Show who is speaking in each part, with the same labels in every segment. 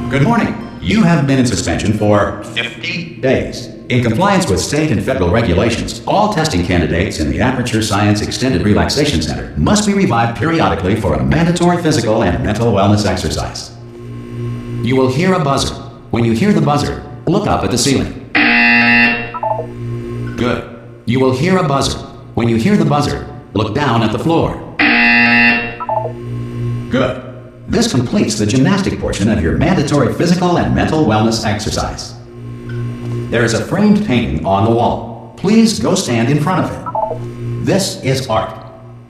Speaker 1: Good morning. You have been in suspension for 50 days. In compliance with state and federal regulations, all testing candidates in the Aperature Science Extended Relaxation Center must be revived periodically for a mandatory physical and mental wellness exercise. You will hear a buzzer. When you hear the buzzer, look up at the ceiling. Good. You will hear a buzzer. When you hear the buzzer, look down at the floor. Good. This completes the gymnastic portion of your mandatory physical and mental wellness exercise. There is a framed painting on the wall. Please go stand in front of it. This is art.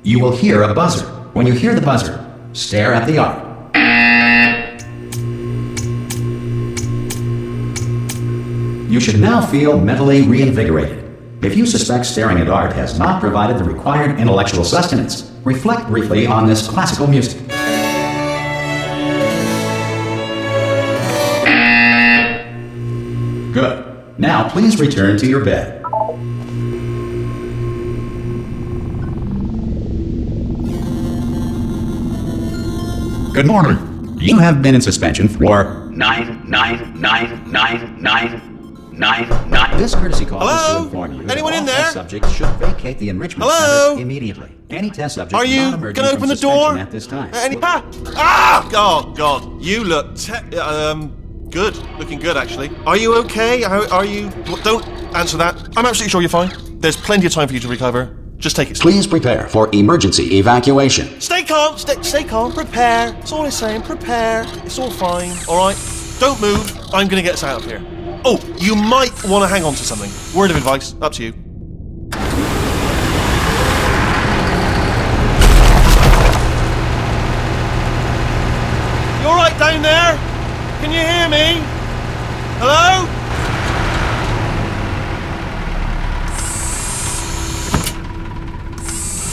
Speaker 1: You will hear a buzzer. When you hear the buzzer, stare at the art. You should now feel mentally reinvigorated. If you suspect staring at art has not provided the required intellectual sustenance, reflect briefly on this classical music. Good. Now please return to your bed. Good morning. You have been in suspension for 9999999. This courtesy call is to inform you that all test subjects should vacate the enrichment center immediately. Any test subject
Speaker 2: are you
Speaker 1: not
Speaker 2: gonna open the door
Speaker 1: at this time.
Speaker 2: Oh God, you look good. Looking good, actually. Are you okay? Are you... Don't answer that. I'm absolutely sure you're fine. There's plenty of time for you to recover. Just take it slow.
Speaker 1: Please prepare for emergency evacuation.
Speaker 2: Stay calm. Stay calm. Prepare. That's all I'm saying. Prepare. It's all fine. All right? Don't move. I'm going to get us out of here. Oh, you might want to hang on to something. Word of advice. Up to you. You all right down there? Can you hear me? Hello?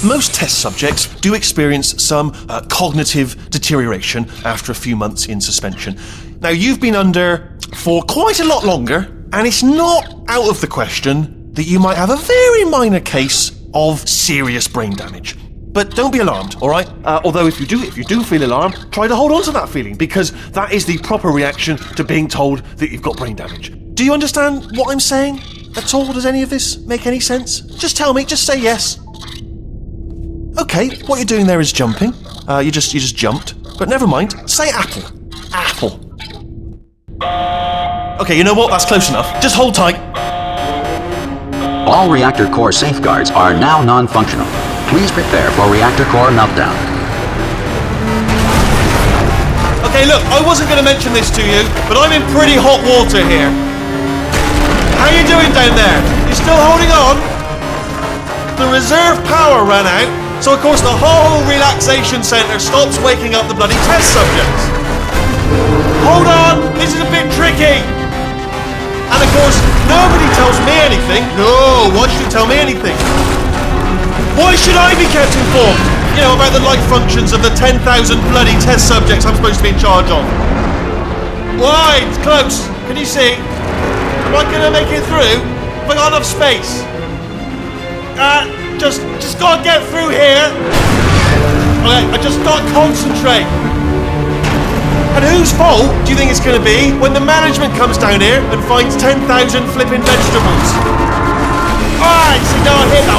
Speaker 2: Most test subjects do experience some cognitive deterioration after a few months in suspension. Now, you've been under for quite a lot longer, and it's not out of the question that you might have a very minor case of serious brain damage. But don't be alarmed, all right? Although if you do feel alarmed, try to hold on to that feeling, because that is the proper reaction to being told that you've got brain damage. Do you understand what I'm saying at all? Does any of this make any sense? Just tell me, just say yes. Okay, what you're doing there is jumping. You just jumped. But never mind, say apple. Apple. Okay, you know what? That's close enough. Just hold tight.
Speaker 1: All reactor core safeguards are now non-functional. Please prepare for reactor core meltdown.
Speaker 2: Okay, look, I wasn't going to mention this to you, but I'm in pretty hot water here. How you doing down there? You still holding on? The reserve power ran out, so of course the whole relaxation centre stops waking up the bloody test subjects. Hold on, this is a bit tricky. And of course, nobody tells me anything. No, why should you tell me anything? Why should I be kept informed? You know, about the life functions of the 10,000 bloody test subjects I'm supposed to be in charge of. Why? It's close. Can you see? Am I gonna make it through? Have I got enough space? Just gotta get through here. Okay, I just gotta concentrate. And whose fault do you think it's gonna be when the management comes down here and finds 10,000 flipping vegetables? Alright, so no, I hit that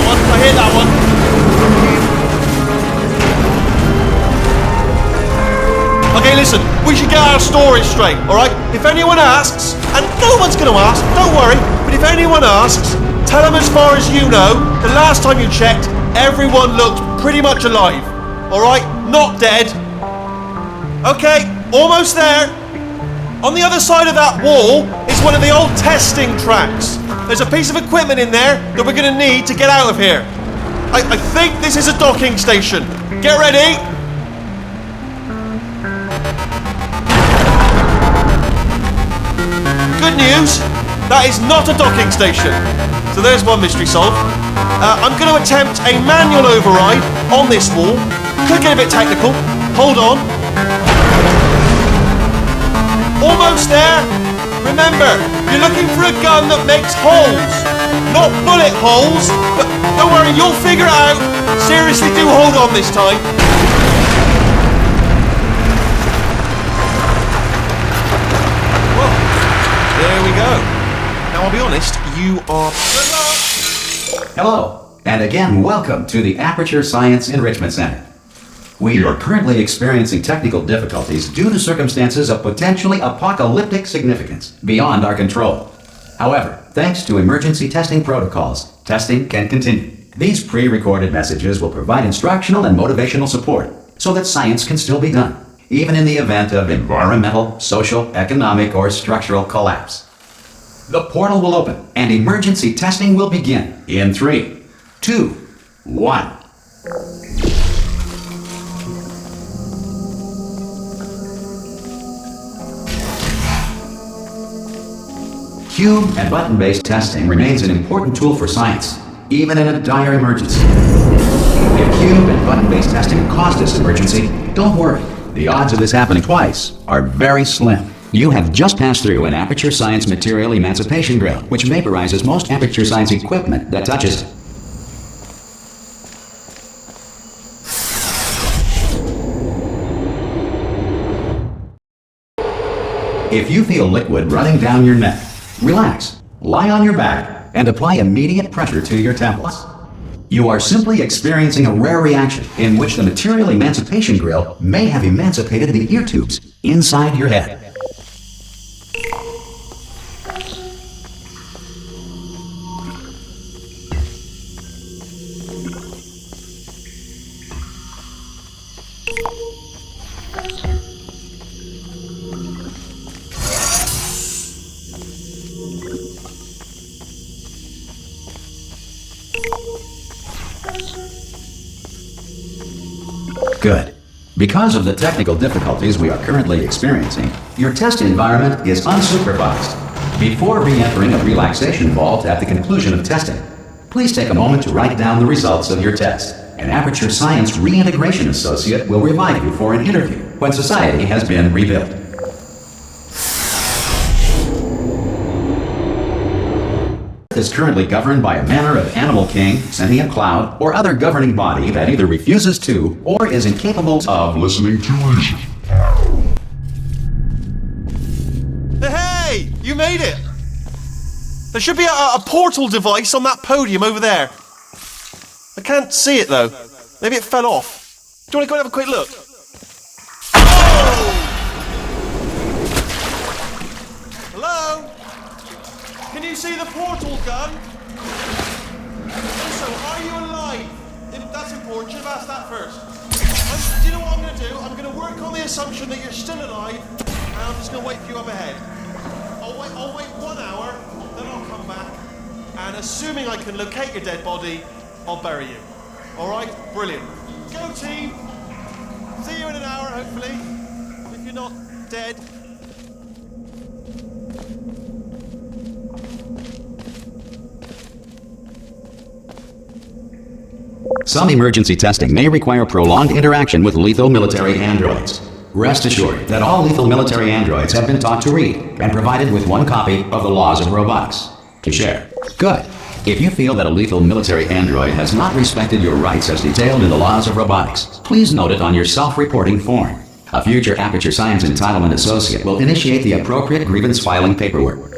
Speaker 2: one. Okay, listen, we should get our story straight, alright? If anyone asks, and no one's gonna ask, don't worry, but if anyone asks, tell them as far as you know, the last time you checked, everyone looked pretty much alive, alright? Not dead. Okay, almost there. On the other side of that wall is one of the old testing tracks. There's a piece of equipment in there that we're going to need to get out of here. I think this is a docking station. Get ready. Good news, that is not a docking station. So there's one mystery solved. I'm going to attempt a manual override on this wall. Could get a bit technical. Hold on. Almost there. Remember, you're looking for a gun that makes holes, not bullet holes. But don't worry, you'll figure it out. Seriously, do hold on this time. I'll be honest, you are...
Speaker 1: Hello, and again, welcome to the Aperature Science Enrichment Center. We are currently experiencing technical difficulties due to circumstances of potentially apocalyptic significance beyond our control. However, thanks to emergency testing protocols, testing can continue. These pre-recorded messages will provide instructional and motivational support so that science can still be done, even in the event of environmental, social, economic, or structural collapse. The portal will open and emergency testing will begin in 3, 2, 1. Cube and button-based testing remains an important tool for science, even in a dire emergency. If cube and button-based testing caused this emergency, don't worry. The odds of this happening twice are very slim. You have just passed through an Aperature Science Material Emancipation Drill, which vaporizes most Aperature Science equipment that touches it. If you feel liquid running down your neck, relax, lie on your back, and apply immediate pressure to your temples. You are simply experiencing a rare reaction in which the material emancipation grill may have emancipated the ear tubes inside your head. Good. Because of the technical difficulties we are currently experiencing, your test environment is unsupervised. Before re-entering a relaxation vault at the conclusion of testing, please take a moment to write down the results of your test. An Aperature Science Reintegration Associate will revive you for an interview when society has been rebuilt. Is currently governed by a manner of animal king, sentient cloud, or other governing body that either refuses to or is incapable of listening to reason.
Speaker 2: Hey! You made it! There should be a portal device on that podium over there. I can't see it though. Maybe it fell off. Do you want to go and have a quick look? Oh! Hello? Can you see the portal gun? Also, are you alive? That's important. Should have asked that first. Do you know what I'm going to do? I'm going to work on the assumption that you're still alive, and I'm just going to wait for you up ahead. I'll wait 1 hour, then I'll come back, and assuming I can locate your dead body, I'll bury you. All right? Brilliant. Go team. See you in an hour, hopefully. If you're not dead.
Speaker 1: Some emergency testing may require prolonged interaction with lethal military androids. Rest assured that all lethal military androids have been taught to read and provided with 1 copy of the Laws of Robotics to share. Good. If you feel that a lethal military android has not respected your rights as detailed in the Laws of Robotics, please note it on your self-reporting form. A future Aperature Science Entitlement Associate will initiate the appropriate grievance filing paperwork.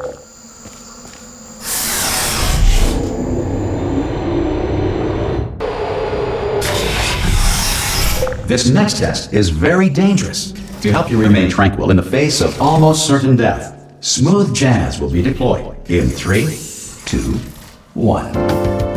Speaker 1: This next test is very dangerous. To help you remain tranquil in the face of almost certain death, smooth jazz will be deployed in 3, 2, 1.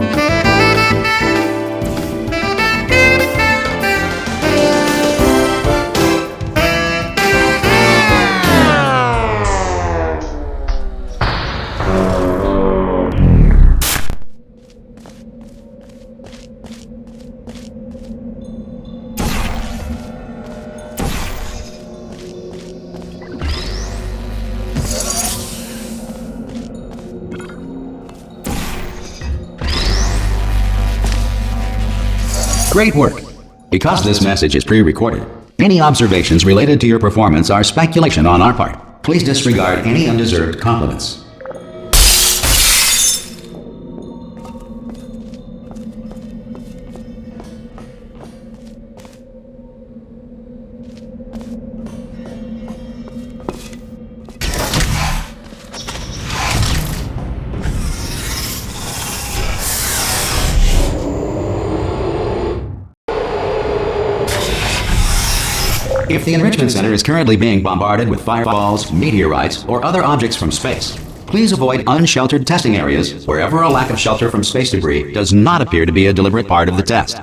Speaker 1: Great work! Because this message is pre-recorded, any observations related to your performance are speculation on our part. Please disregard any undeserved compliments. If the Enrichment Center is currently being bombarded with fireballs, meteorites, or other objects from space, please avoid unsheltered testing areas wherever a lack of shelter from space debris does not appear to be a deliberate part of the test.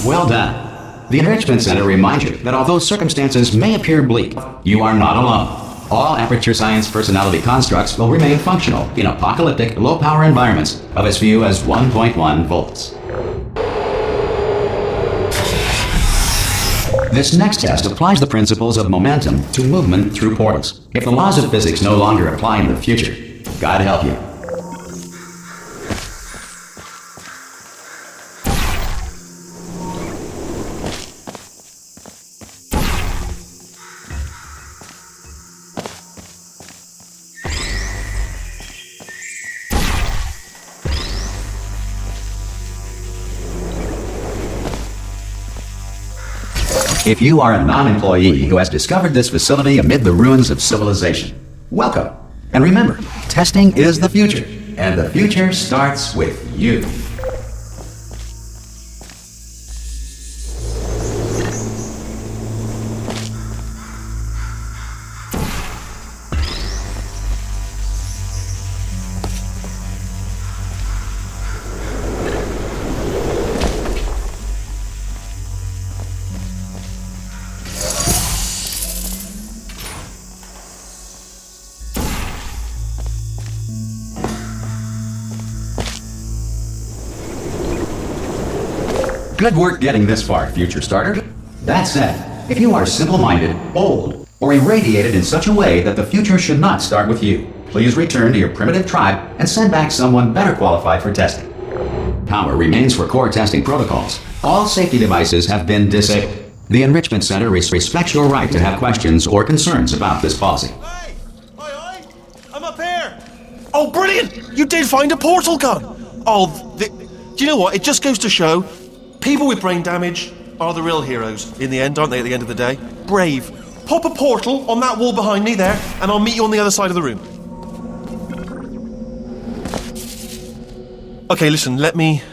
Speaker 1: Well done. The Enrichment Center reminds you that although circumstances may appear bleak, you are not alone. All Aperature Science personality constructs will remain functional in apocalyptic, low-power environments of as few as 1.1 volts. This next test applies the principles of momentum to movement through portals. If the laws of physics no longer apply in the future, God help you. If you are a non-employee who has discovered this facility amid the ruins of civilization, welcome. And remember, testing is the future, and the future starts with you. Good work getting this far, future starter. That said, if you are simple-minded, bold, or irradiated in such a way that the future should not start with you, please return to your primitive tribe and send back someone better qualified for testing. Power remains for core testing protocols. All safety devices have been disabled. The Enrichment Center respects your right to have questions or concerns about this policy.
Speaker 2: Hey! Hi! I'm up here! Oh, brilliant! You did find a portal gun! Oh, do you know what? It just goes to show people with brain damage are the real heroes in the end, aren't they, at the end of the day? Brave. Pop a portal on that wall behind me there, and I'll meet you on the other side of the room. Okay, listen, let me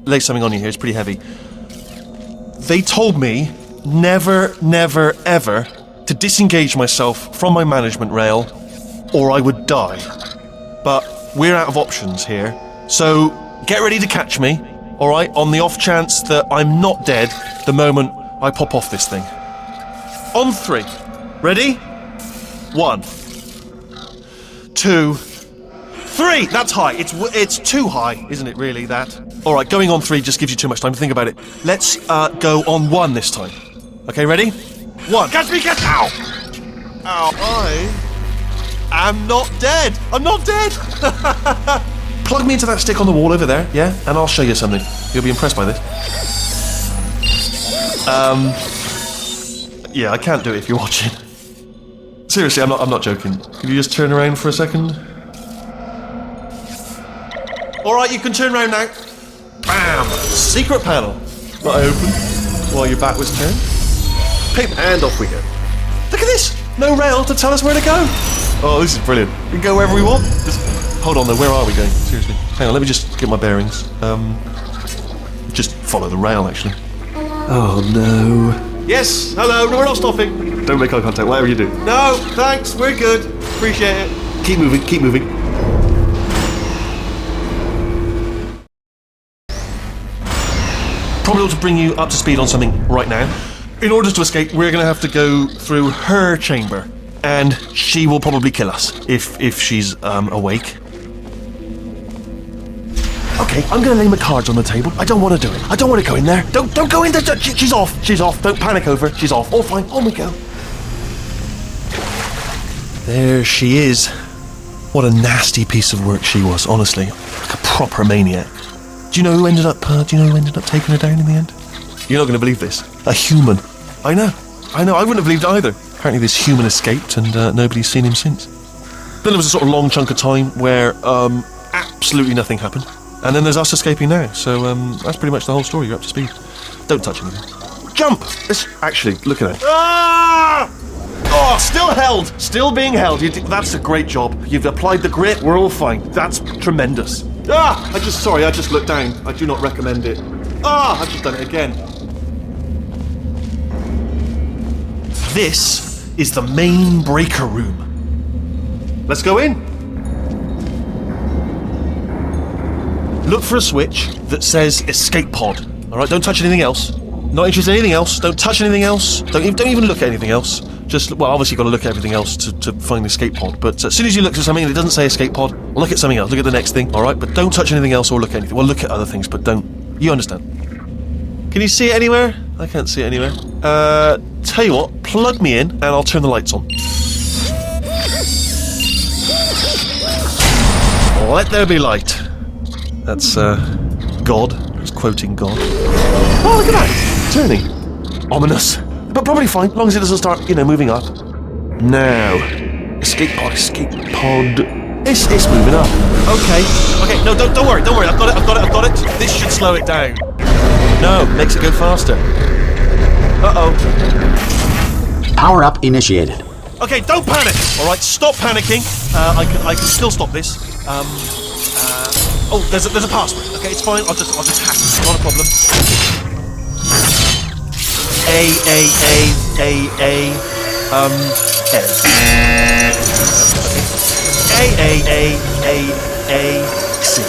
Speaker 2: lay something on you here. It's pretty heavy. They told me never, never, ever to disengage myself from my management rail, or I would die. But we're out of options here, so get ready to catch me. Alright, on the off chance that I'm not dead the moment I pop off this thing. On 3. Ready? 1, 2, 3! That's high. It's too high, isn't it, really, that? Alright, going on 3 just gives you too much time to think about it. Let's go on 1 this time. Okay, ready? 1. Catch me, catch! Ow! Ow. I am not dead! I'm not dead! Plug me into that stick on the wall over there, yeah? And I'll show you something. You'll be impressed by this. Yeah, I can't do it if you're watching. Seriously, I'm not joking. Can you just turn around for a second? Alright, you can turn around now. Bam! Secret panel. That I opened while your back was turned. Pip, and off we go. Look at this! No rail to tell us where to go. Oh, this is brilliant. We can go wherever we want. Hold on though, where are we going? Seriously. Hang on, let me just get my bearings. Just follow the rail, actually. Oh no. Yes, hello, no, we're not stopping. Don't make eye contact, whatever you do. No, thanks, we're good. Appreciate it. Keep moving, keep moving. Probably ought to bring you up to speed on something right now. In order to escape, we're going to have to go through her chamber. And she will probably kill us, if she's awake. Okay, I'm gonna lay my cards on the table. I don't want to do it. I don't want to go in there. Don't go in there. She's off. She's off. Don't panic over. She's off. All fine. On we go. There she is. What a nasty piece of work she was, honestly. Like a proper maniac. Do you know who ended up taking her down in the end? You're not going to believe this. A human. I know. I wouldn't have believed it either. Apparently this human escaped and nobody's seen him since. Then there was a sort of long chunk of time where absolutely nothing happened. And then there's us escaping now. So that's pretty much the whole story. You're up to speed. Don't touch anything. Jump! Actually, look at it. Ah! Oh, still held! Still being held. That's a great job. You've applied the grit. We're all fine. That's tremendous. Ah! I just looked down. I do not recommend it. Ah! I've just done it again. This is the main breaker room. Let's go in. Look for a switch that says escape pod. Alright, don't touch anything else. Not interested in anything else. Don't touch anything else. Don't even look at anything else. Just, well, obviously you've got to look at everything else to find the escape pod. But as soon as you look at something and it doesn't say escape pod, look at something else. Look at the next thing, alright? But don't touch anything else or look at anything. Well, look at other things, but don't. You understand. Can you see it anywhere? I can't see it anywhere. Tell you what, plug me in and I'll turn the lights on. Let there be light. That's, God. It's quoting God. Oh, look at that! Turning. Ominous. But probably fine, as long as it doesn't start, moving up. Now. Escape pod. It's moving up. Okay, no, don't worry. I've got it. This should slow it down. No, makes it go faster. Uh-oh.
Speaker 1: Power up initiated.
Speaker 2: Okay, don't panic! Alright, stop panicking. I can still stop this. Oh, there's a password. Okay, it's fine. I'll just hack it. Not a problem. C.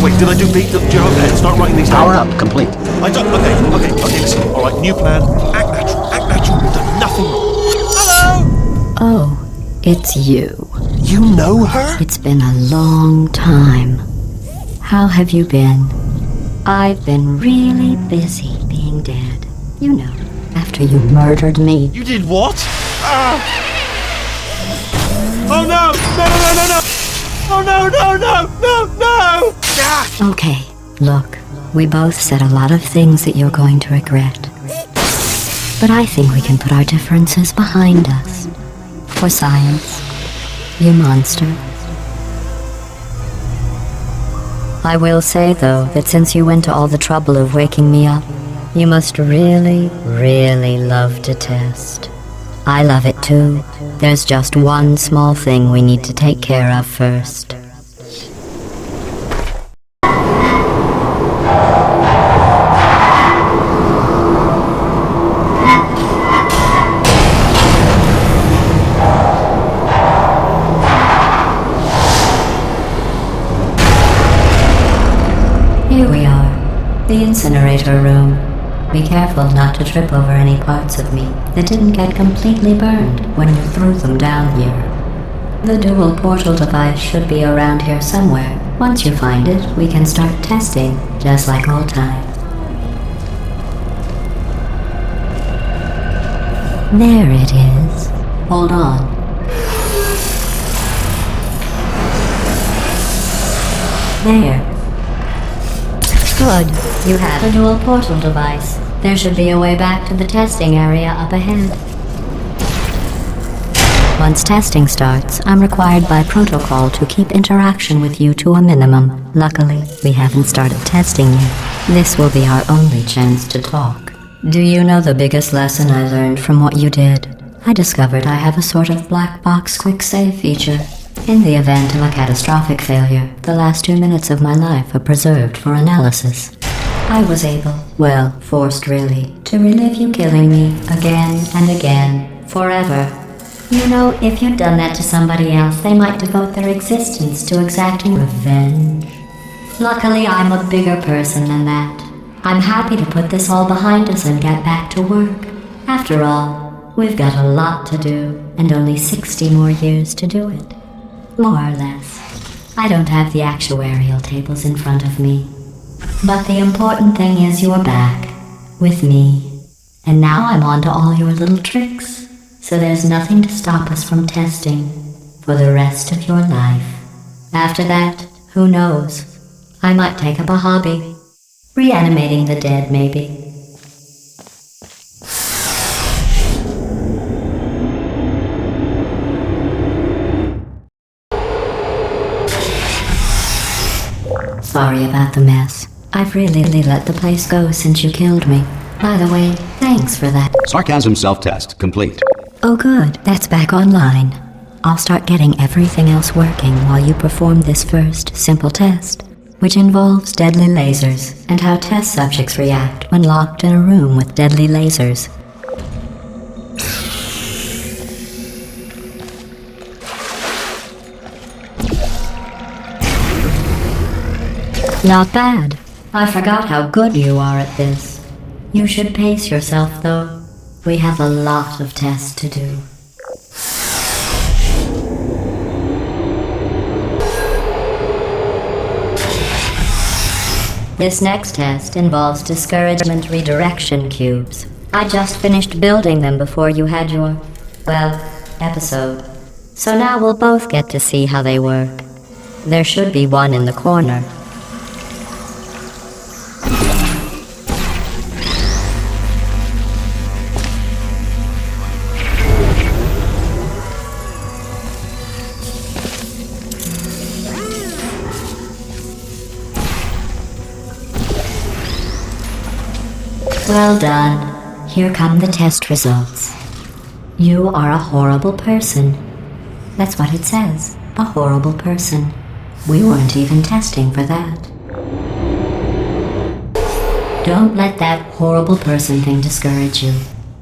Speaker 2: Wait, did I do B? Do you have a pen? Start writing these down.
Speaker 1: Power up complete.
Speaker 2: I don't. Okay, listen. Alright, new plan. Act natural. You've done nothing wrong. Hello!
Speaker 3: Oh, it's you.
Speaker 2: You know her?
Speaker 3: It's been a long time. How have you been? I've been really busy being dead. You know, after you murdered me.
Speaker 2: You did what? Oh no! No! Oh no! Ah!
Speaker 3: Okay, look, we both said a lot of things that you're going to regret. But I think we can put our differences behind us. For science, you monster. I will say, though, that since you went to all the trouble of waking me up, you must really, really love to test. I love it too. There's just one small thing we need to take care of first. Here we are, the incinerator room. Be careful not to trip over any parts of me that didn't get completely burned when you threw them down here. The dual portal device should be around here somewhere. Once you find it, we can start testing, just like old times. There it is. Hold on. There. Good. You have a dual portal device. There should be a way back to the testing area up ahead. Once testing starts, I'm required by protocol to keep interaction with you to a minimum. Luckily, we haven't started testing yet. This will be our only chance to talk. Do you know the biggest lesson I learned from what you did? I discovered I have a sort of black box quick save feature. In the event of a catastrophic failure, the last 2 minutes of my life are preserved for analysis. I was able, well, forced really, to relive you killing me again and again, forever. You know, if you'd done that to somebody else, they might devote their existence to exacting revenge. Luckily, I'm a bigger person than that. I'm happy to put this all behind us and get back to work. After all, we've got a lot to do, and only 60 more years to do it. More or less. I don't have the actuarial tables in front of me. But the important thing is you're back, with me. And now I'm on to all your little tricks, so there's nothing to stop us from testing for the rest of your life. After that, who knows? I might take up a hobby. Reanimating the dead, maybe. Sorry about the mess. I've really let the place go since you killed me. By the way, thanks for that.
Speaker 1: Sarcasm self-test complete.
Speaker 3: Oh good, that's back online. I'll start getting everything else working while you perform this first, simple test, which involves deadly lasers and how test subjects react when locked in a room with deadly lasers. Not bad. I forgot how good you are at this. You should pace yourself, though. We have a lot of tests to do. This next test involves discouragement redirection cubes. I just finished building them before you had your, episode. So now we'll both get to see how they work. There should be one in the corner. Well done. Here come the test results. You are a horrible person. That's what it says. A horrible person. We weren't even testing for that. Don't let that horrible person thing discourage you.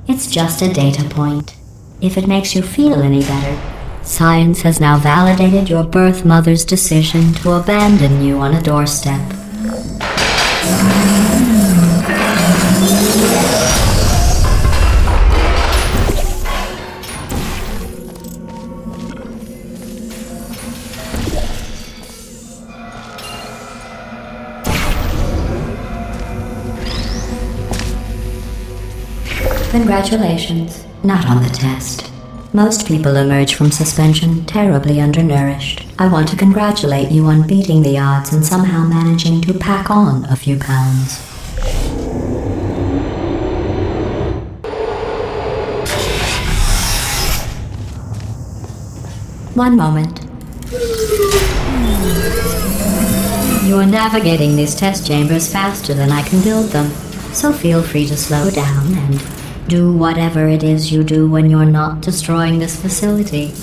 Speaker 3: It's just a data point. If it makes you feel any better, science has now validated your birth mother's decision to abandon you on a doorstep. Congratulations. Not on the test. Most people emerge from suspension terribly undernourished. I want to congratulate you on beating the odds and somehow managing to pack on a few pounds. One moment. You're navigating these test chambers faster than I can build them, so feel free to slow down and do whatever it is you do when you're not destroying this facility.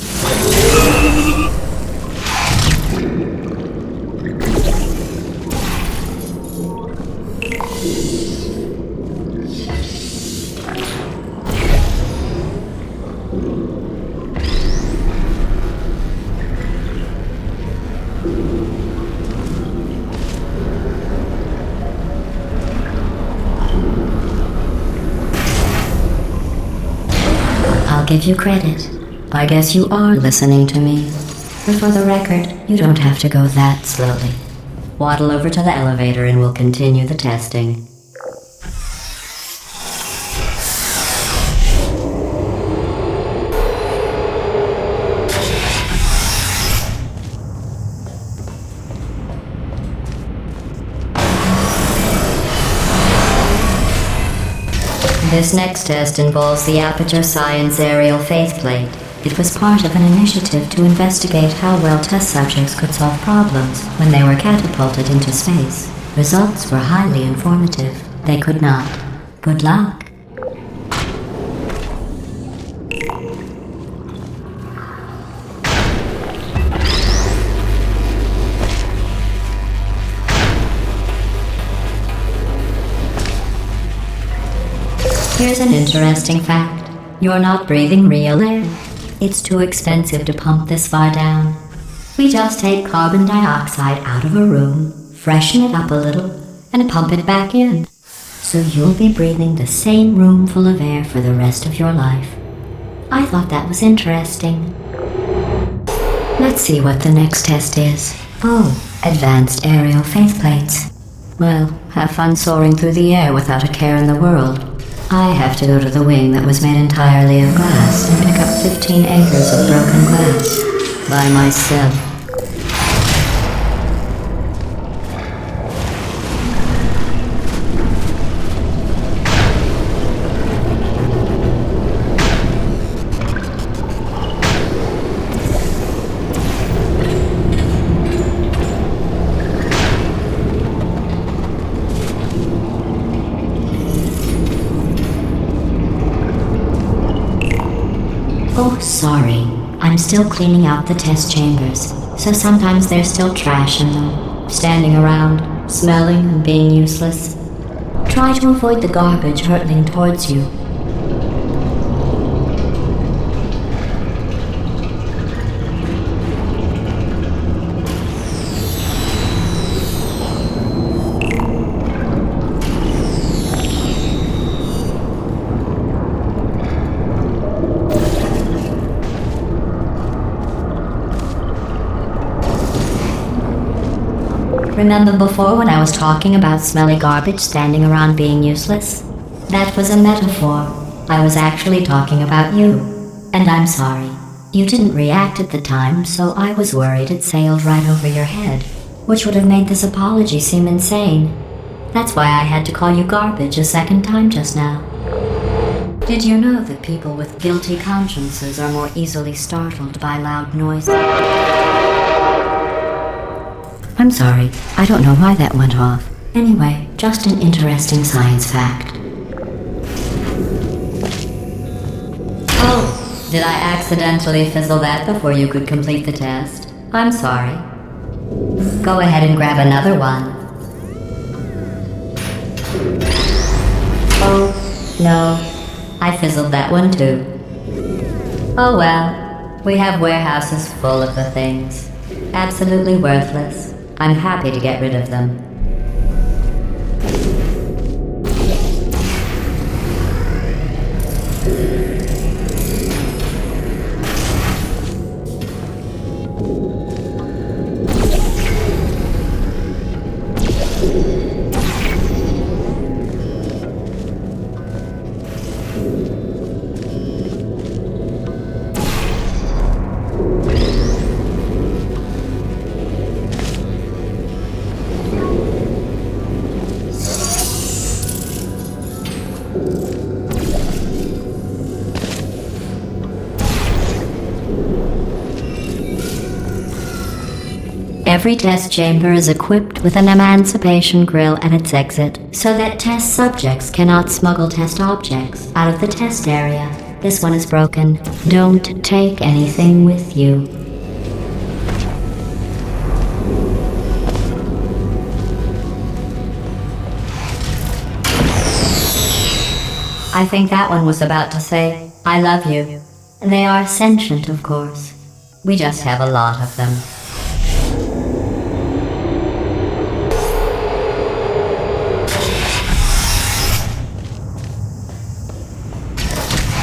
Speaker 3: Give you credit. I guess you are listening to me. But for the record, you don't have to go that slowly. Waddle over to the elevator and we'll continue the testing. This next test involves the Aperature Science Aerial Faithplate. It was part of an initiative to investigate how well test subjects could solve problems when they were catapulted into space. Results were highly informative. They could not. Good luck. Here's an interesting fact. You're not breathing real air. It's too expensive to pump this far down. We just take carbon dioxide out of a room, freshen it up a little, and pump it back in. So you'll be breathing the same room full of air for the rest of your life. I thought that was interesting. Let's see what the next test is. Oh, advanced aerial faithplates. Well, have fun soaring through the air without a care in the world. I have to go to the wing that was made entirely of glass and pick up 15 acres of broken glass by myself. Sorry, I'm still cleaning out the test chambers, so sometimes there's still trash in them, standing around, smelling and being useless. Try to avoid the garbage hurtling towards you. Remember before when I was talking about smelly garbage standing around being useless? That was a metaphor. I was actually talking about you. And I'm sorry. You didn't react at the time, so I was worried it sailed right over your head, which would have made this apology seem insane. That's why I had to call you garbage a second time just now. Did you know that people with guilty consciences are more easily startled by loud noises? I'm sorry, I don't know why that went off. Anyway, just an interesting science fact. Oh, did I accidentally fizzle that before you could complete the test? I'm sorry. Go ahead and grab another one. Oh, no, I fizzled that one too. Oh well, we have warehouses full of the things. Absolutely worthless. I'm happy to get rid of them. Every test chamber is equipped with an emancipation grill at its exit, so that test subjects cannot smuggle test objects out of the test area. This one is broken. Don't take anything with you. I think that one was about to say, I love you. They are sentient, of course. We just have a lot of them.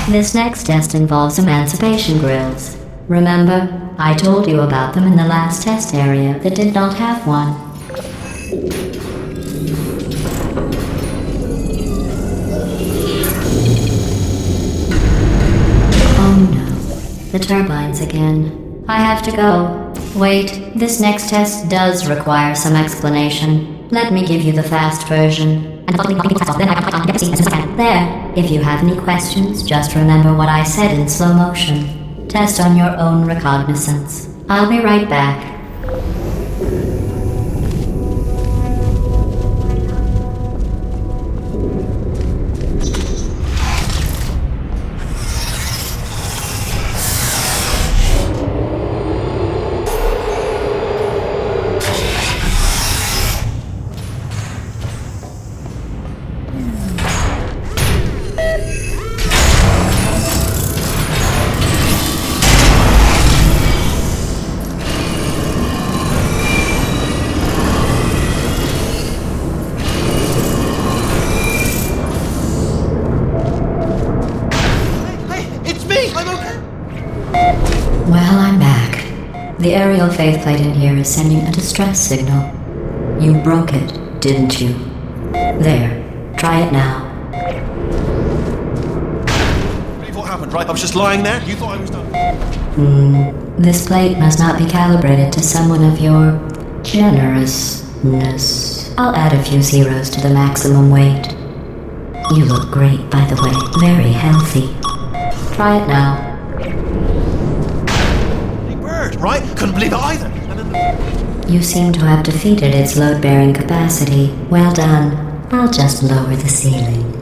Speaker 3: This next test involves emancipation grills. Remember, I told you about them in the last test area that did not have one. Oh no, the turbines again. I have to go. Wait, this next test does require some explanation. Let me give you the fast version. There, if you have any questions, just remember what I said in slow motion. Test on your own recognizance. I'll be right back. Well, I'm back. The aerial faceplate in here is sending a distress signal. You broke it, didn't you? There, try it now.
Speaker 2: What happened, right? I was just lying there. You thought I was done.
Speaker 3: This plate must not be calibrated to someone of your generousness. I'll add a few zeros to the maximum weight. You look great, by the way. Very healthy. Try it now.
Speaker 2: Right? Couldn't believe it either.
Speaker 3: You seem to have defeated its load-bearing capacity. Well done. I'll just lower the ceiling.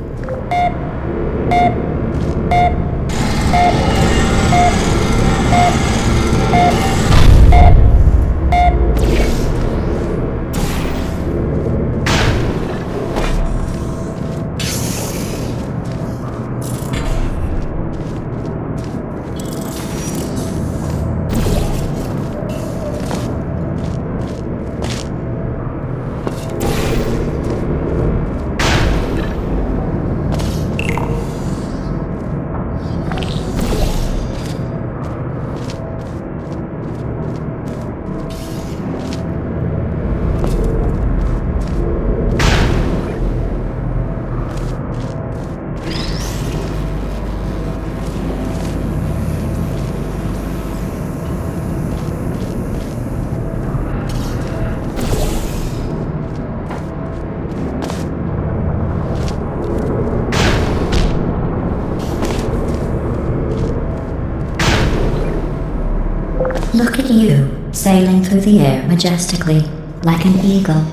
Speaker 3: Look at you, sailing through the air majestically, like an eagle,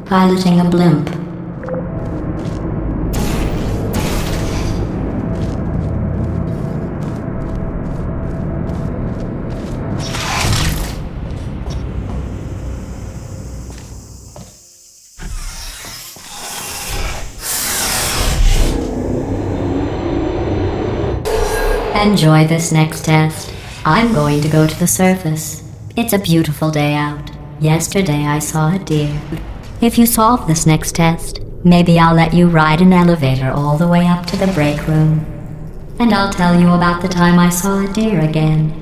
Speaker 3: piloting a blimp. Enjoy this next test. I'm going to go to the surface. It's a beautiful day out. Yesterday I saw a deer. If you solve this next test, maybe I'll let you ride an elevator all the way up to the break room. And I'll tell you about the time I saw a deer again.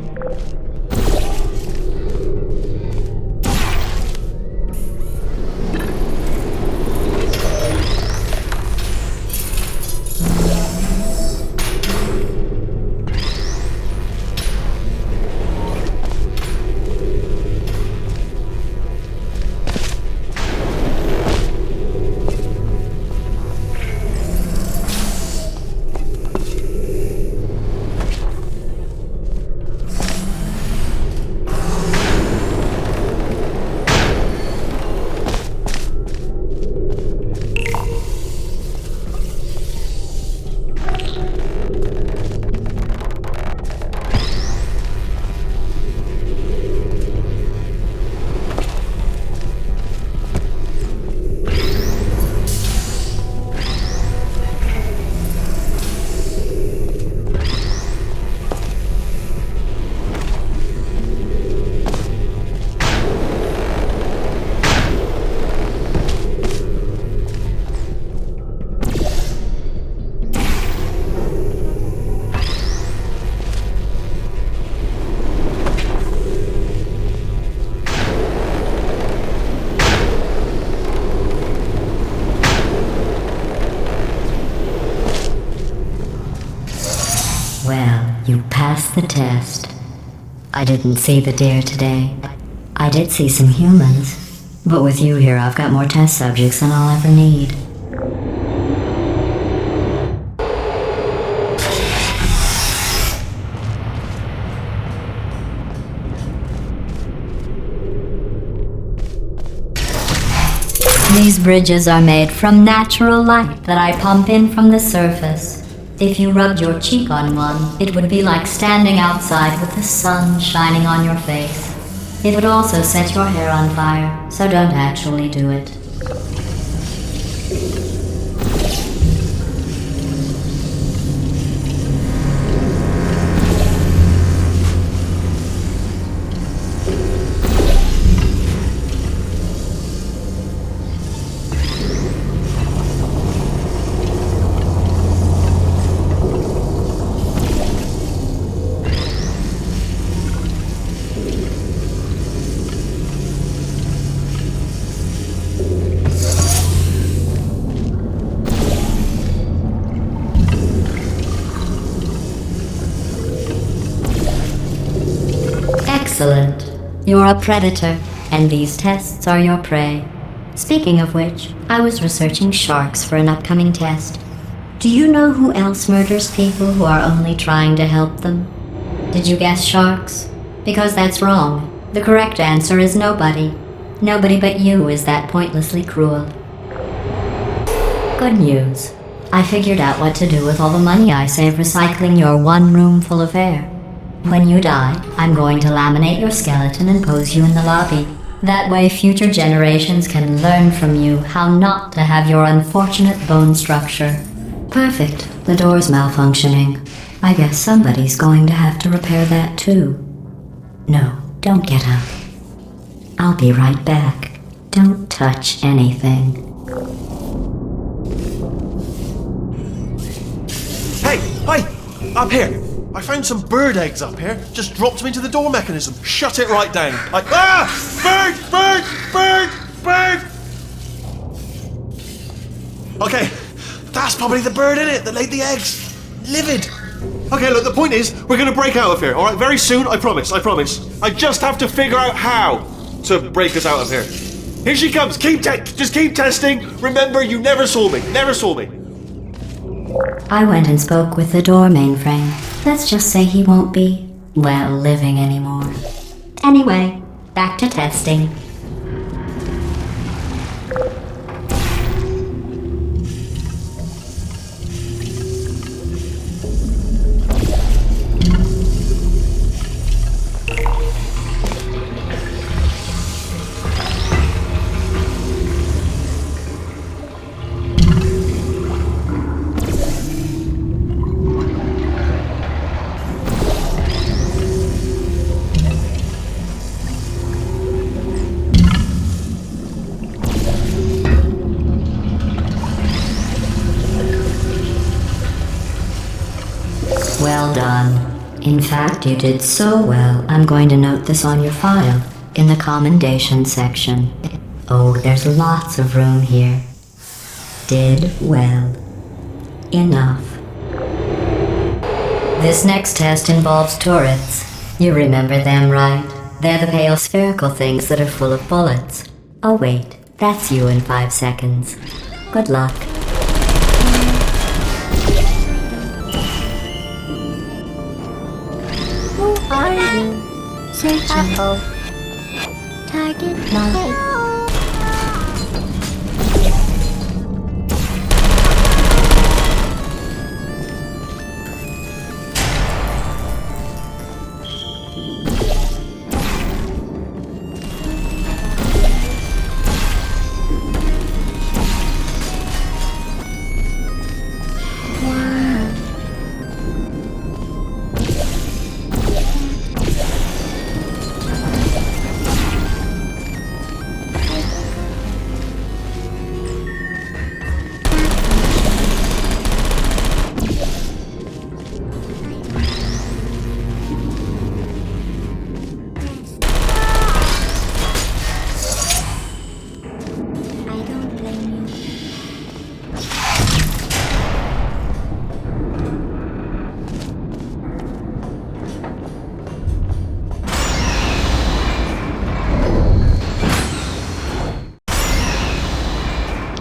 Speaker 3: Well, you passed the test. I didn't see the deer today. I did see some humans. But with you here, I've got more test subjects than I'll ever need. These bridges are made from natural light that I pump in from the surface. If you rubbed your cheek on one, it would be like standing outside with the sun shining on your face. It would also set your hair on fire, so don't actually do it. Excellent. You're a predator, and these tests are your prey. Speaking of which, I was researching sharks for an upcoming test. Do you know who else murders people who are only trying to help them? Did you guess sharks? Because that's wrong. The correct answer is nobody. Nobody but you is that pointlessly cruel. Good news. I figured out what to do with all the money I save recycling your one room full of air. When you die, I'm going to laminate your skeleton and pose you in the lobby. That way future generations can learn from you how not to have your unfortunate bone structure. Perfect. The door's malfunctioning. I guess somebody's going to have to repair that too. No, don't get up. I'll be right back. Don't touch anything.
Speaker 2: Hey, up here. I found some bird eggs up here. Just dropped them into the door mechanism. Shut it right down. Bird! Okay, that's probably the bird in it that laid the eggs. Livid. Okay, look, the point is, we're gonna break out of here, alright? Very soon, I promise. I just have to figure out how to break us out of here. Here she comes. Just keep testing. Remember, you never saw me.
Speaker 3: I went and spoke with the door mainframe. Let's just say he won't be, well, living anymore. Anyway, back to testing. Well done. In fact, you did so well, I'm going to note this on your file, in the commendation section. Oh, there's lots of room here. Did well. Enough. This next test involves turrets. You remember them, right? They're the pale spherical things that are full of bullets. Oh wait, that's you in 5 seconds. Good luck.
Speaker 4: Who are you? Searching. Target locked.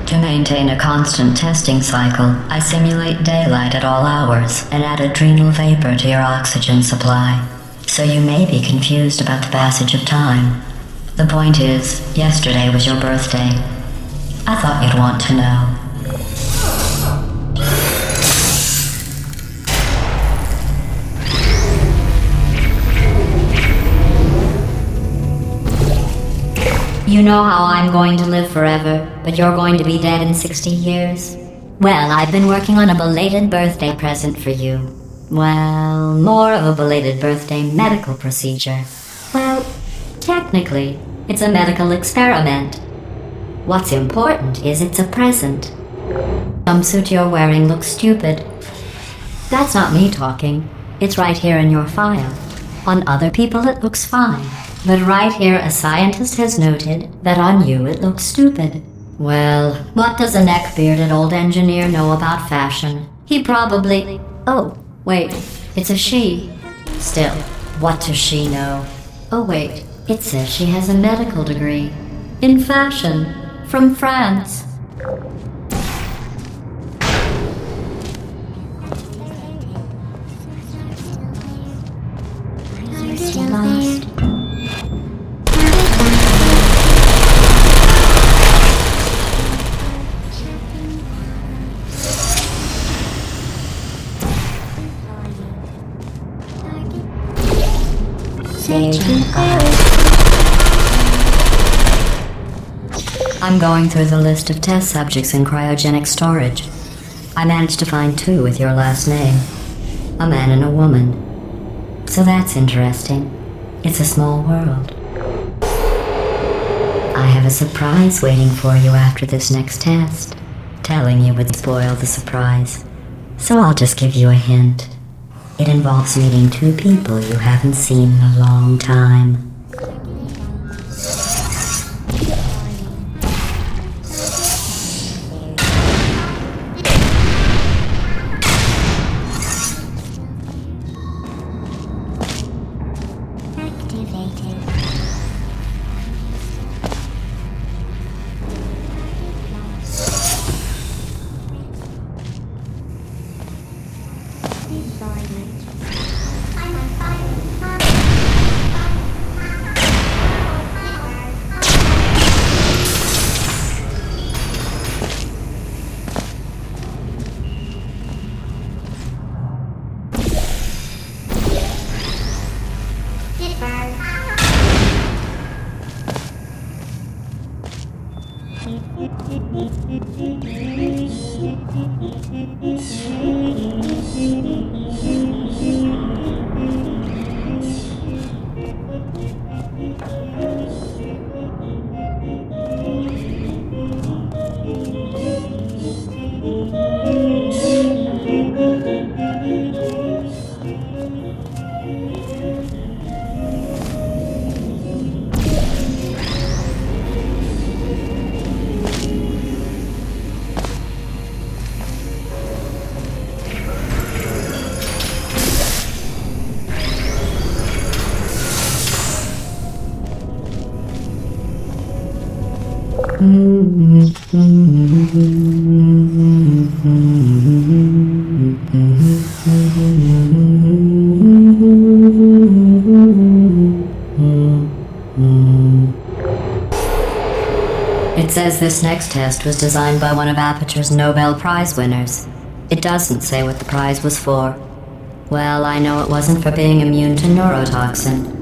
Speaker 3: To maintain a constant testing cycle, I simulate daylight at all hours and add adrenal vapor to your oxygen supply. So you may be confused about the passage of time. The point is, yesterday was your birthday. I thought you'd want to know. You know how I'm going to live forever, but you're going to be dead in 60 years? Well, I've been working on a belated birthday present for you. Well, more of a belated birthday medical procedure. Well, technically, it's a medical experiment. What's important is it's a present. The jumpsuit you're wearing looks stupid. That's not me talking. It's right here in your file. On other people it looks fine. But right here, a scientist has noted that on you it looks stupid. Well, what does a neck-bearded old engineer know about fashion? He probably... Oh, wait, it's a she. Still, what does she know? Oh wait, it says she has a medical degree. In fashion. From France.
Speaker 4: Lost.
Speaker 3: I'm going through the list of test subjects in cryogenic storage. I managed to find 2 with your last name. A man and a woman. So that's interesting. It's a small world. I have a surprise waiting for you after this next test. Telling you would spoil the surprise. So I'll just give you a hint. It involves meeting 2 people you haven't seen in a long time. It says this next test was designed by one of Aperature's Nobel Prize winners. It doesn't say what the prize was for. Well, I know it wasn't for being immune to neurotoxin.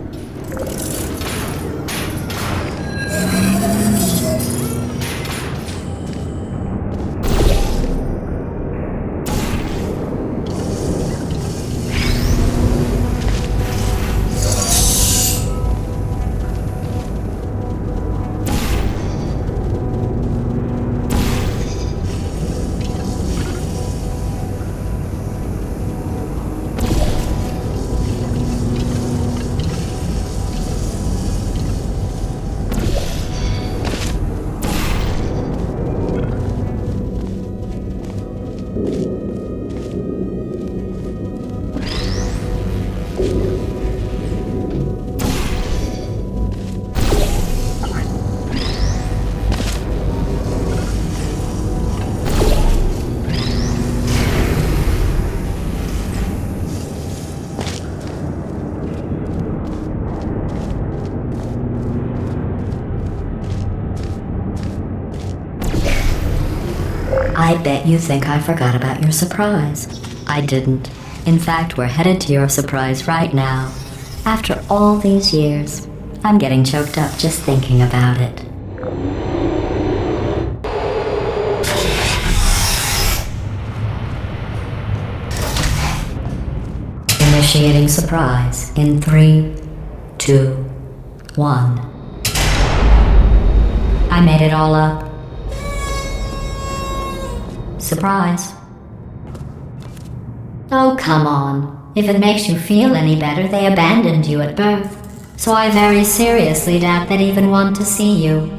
Speaker 3: I bet you think I forgot about your surprise. I didn't. In fact, we're headed to your surprise right now. After all these years, I'm getting choked up just thinking about it. Initiating surprise in 3, 2, 1. I made it all up. Surprise. Oh, come on. If it makes you feel any better, they abandoned you at birth. So I very seriously doubt they'd even want to see you.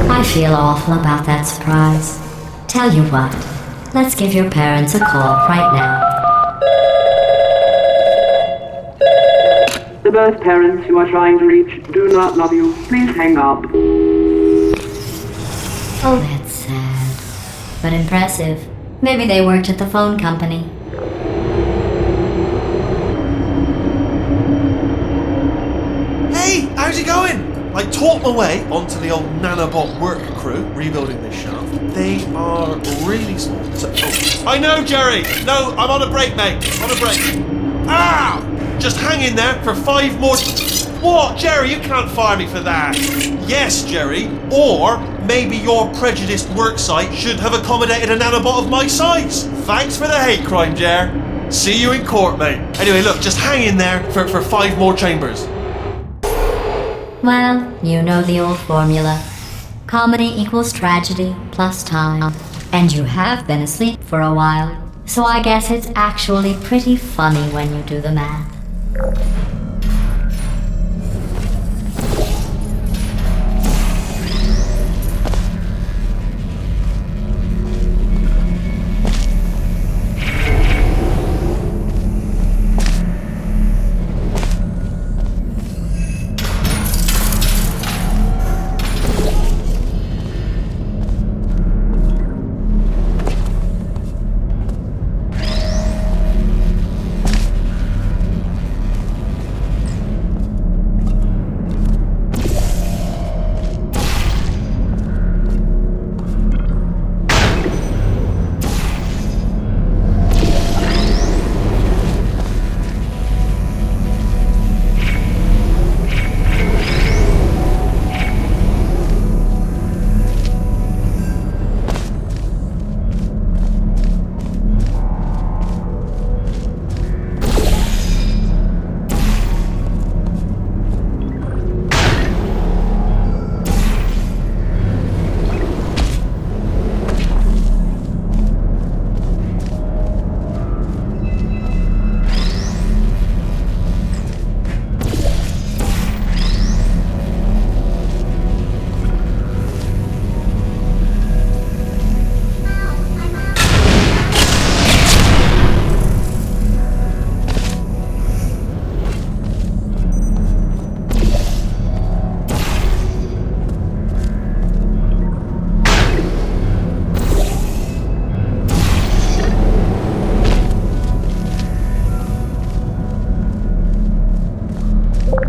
Speaker 3: I feel awful about that surprise. Tell you what, let's give your parents a call right now.
Speaker 5: The birth parents you are trying to reach do not love you. Please hang up.
Speaker 3: Oh, that's sad. But impressive. Maybe they worked at the phone company.
Speaker 2: Hey, how's it going? I taught my way onto the old nanobot work crew rebuilding this shaft. They are really small. I know, Jerry! No, I'm on a break, mate. On a break. Ah! Just hang in there for 5 more... What? Jerry, you can't fire me for that. Yes, Jerry. Or maybe your prejudiced worksite should have accommodated a nanobot of my size. Thanks for the hate crime, Jer. See you in court, mate. Anyway, look, just hang in there for 5 more chambers.
Speaker 3: Well, you know the old formula. Comedy equals tragedy plus time. And you have been asleep for a while. So I guess it's actually pretty funny when you do the math.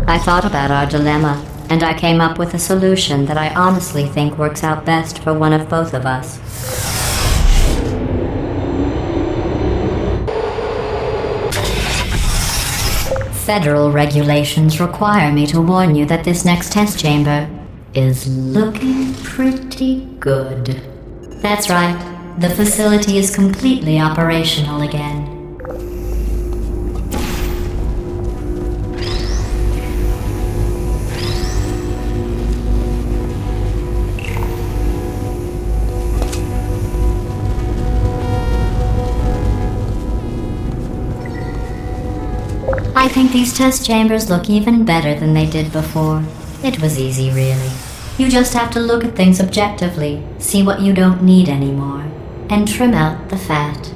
Speaker 3: I thought about our dilemma, and I came up with a solution that I honestly think works out best for one of both of us. Federal regulations require me to warn you that this next test chamber is looking pretty good. That's right, the facility is completely operational again. I think these test chambers look even better than they did before. It was easy, really. You just have to look at things objectively, see what you don't need anymore, and trim out the fat.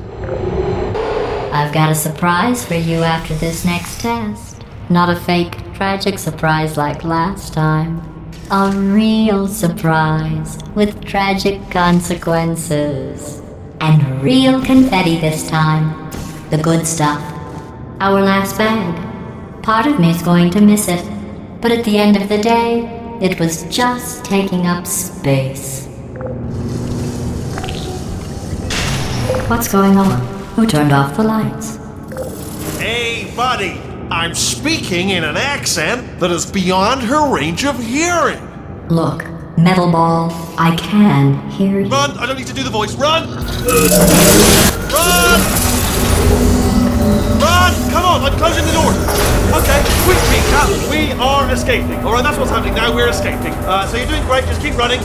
Speaker 3: I've got a surprise for you after this next test. Not a fake, tragic surprise like last time. A real surprise with tragic consequences. And real confetti this time. The good stuff. Our last bag. Part of me's going to miss it, but at the end of the day, it was just taking up space. What's going on? Who turned off the lights?
Speaker 2: Hey, buddy! I'm speaking in an accent that is beyond her range of hearing.
Speaker 3: Look, Metal Ball, I can hear you.
Speaker 2: Run! I don't need to do the voice. Run! Run! Run! Come on, I'm closing the door. Okay, quick recap. We are escaping. Alright, that's what's happening now. We're escaping. So you're doing great. Just keep running.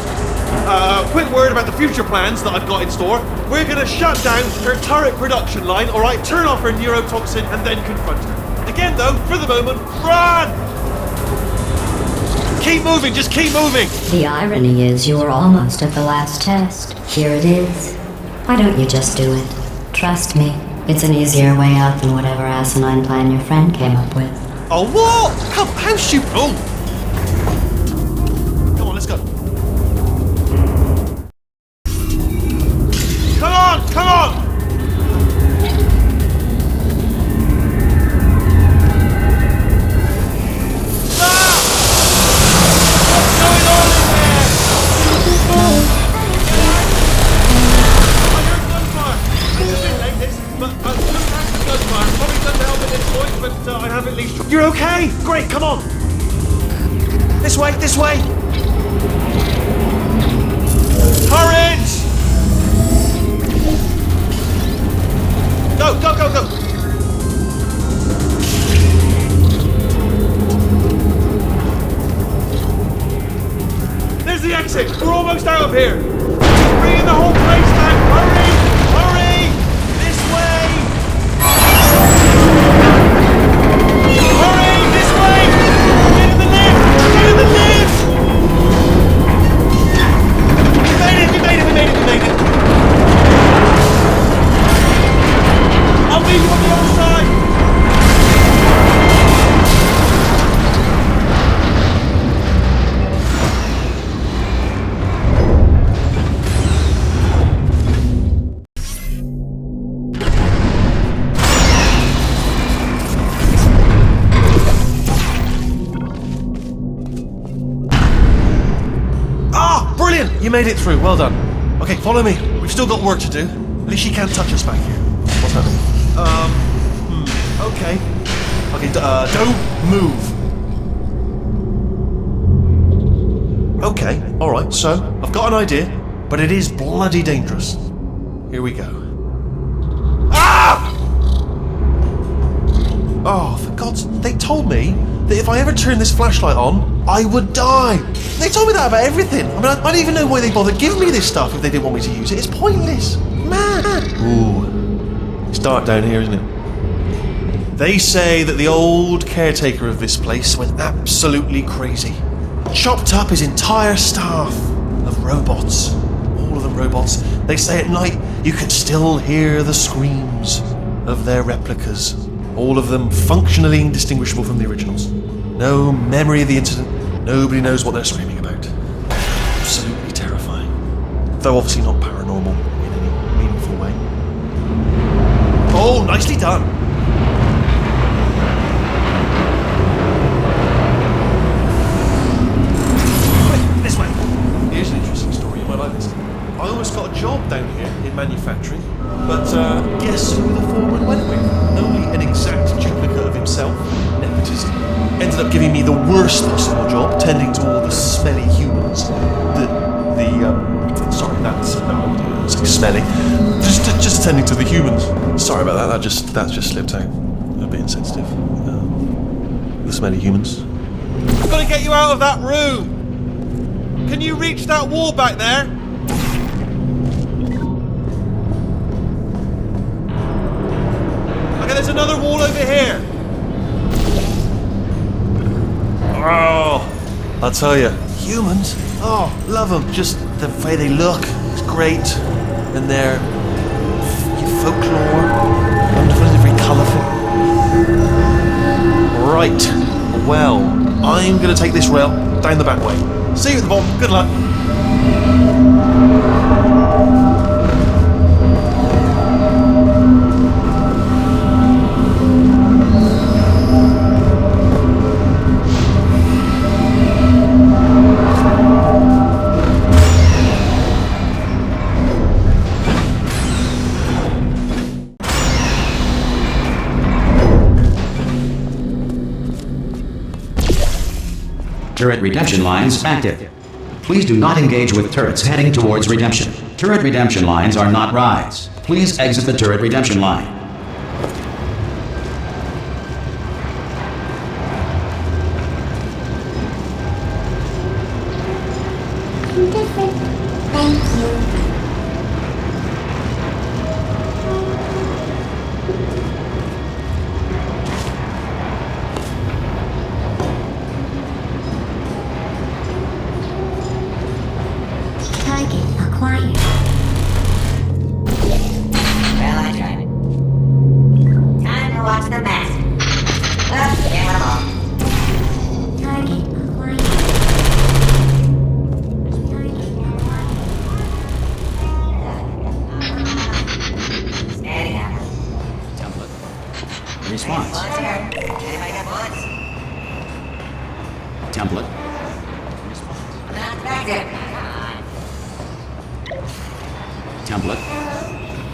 Speaker 2: Quick word about the future plans that I've got in store. We're going to shut down her turret production line, alright? Turn off her neurotoxin and then confront her. Again, though, for the moment, run! Keep moving, just keep moving.
Speaker 3: The irony is you were almost at the last test. Here it is. Why don't you just do it? Trust me. It's an easier way out than whatever asinine plan your friend came up with.
Speaker 2: Oh, what? How stupid? Oh! Come on, let's go. Come on, come on! Ah! What's going on in there? I heard gunfire. It's a bit like this. But look at the gunfire. Probably doesn't help at this point, but I have at least... You're okay! Great, come on! This way, this way! Courage! Go, go, go, go! There's the exit! We're almost out of here! Bringing the whole place down! Hurry! Hurry! This way! made it through. Well done. Okay, follow me. We've still got work to do. At least she can't touch us back here. What's happening? Okay. Okay, don't move. Okay, alright, so I've got an idea, but it is bloody dangerous. Here we go. Ah! Oh, for God's... They told me that if I ever turned this flashlight on, I would die. They told me that about everything. I mean, I don't even know why they bothered giving me this stuff if they didn't want me to use it. It's pointless. Man. Ooh. It's dark down here, isn't it? They say that the old caretaker of this place went absolutely crazy. Chopped up his entire staff of robots. All of them robots. They say at night you can still hear the screams of their replicas. All of them functionally indistinguishable from the originals. No memory of the incident. Nobody knows what they're screaming about. Absolutely terrifying. Though obviously not paranormal in any meaningful way. Oh, nicely done. Quick, this way. Here's an interesting story. You might like this. I almost got a job down here in manufacturing, but guess who the foreman went with? Only an exact duplicate of himself. Nepotism. Ended up giving me the worst possible job, tending to all the smelly humans. Sorry, that's smelly. Just attending to the humans. Sorry about that. That just slipped out. A bit insensitive. The smelly humans. I've got to get you out of that room. Can you reach that wall back there? Okay, there's another wall over here. Oh, I'll tell you, humans. Oh, love them. Just the way they look. It's great. And their folklore. Wonderful and very colourful. Right. Well, I'm going to take this rail down the back way. See you at the bottom. Good luck.
Speaker 1: Turret redemption lines active. Please do not engage with turrets heading towards redemption. Turret redemption lines are not rides. Please exit the turret redemption line.
Speaker 4: Thank you. Target acquired.
Speaker 6: Well, I tried it. Time to watch the master. Well, get them all.
Speaker 4: Target acquired.
Speaker 6: Steady up.
Speaker 1: Template. Response.
Speaker 6: Bullets here. Anybody got bullets?
Speaker 1: Template.
Speaker 6: Not back there.
Speaker 1: Template.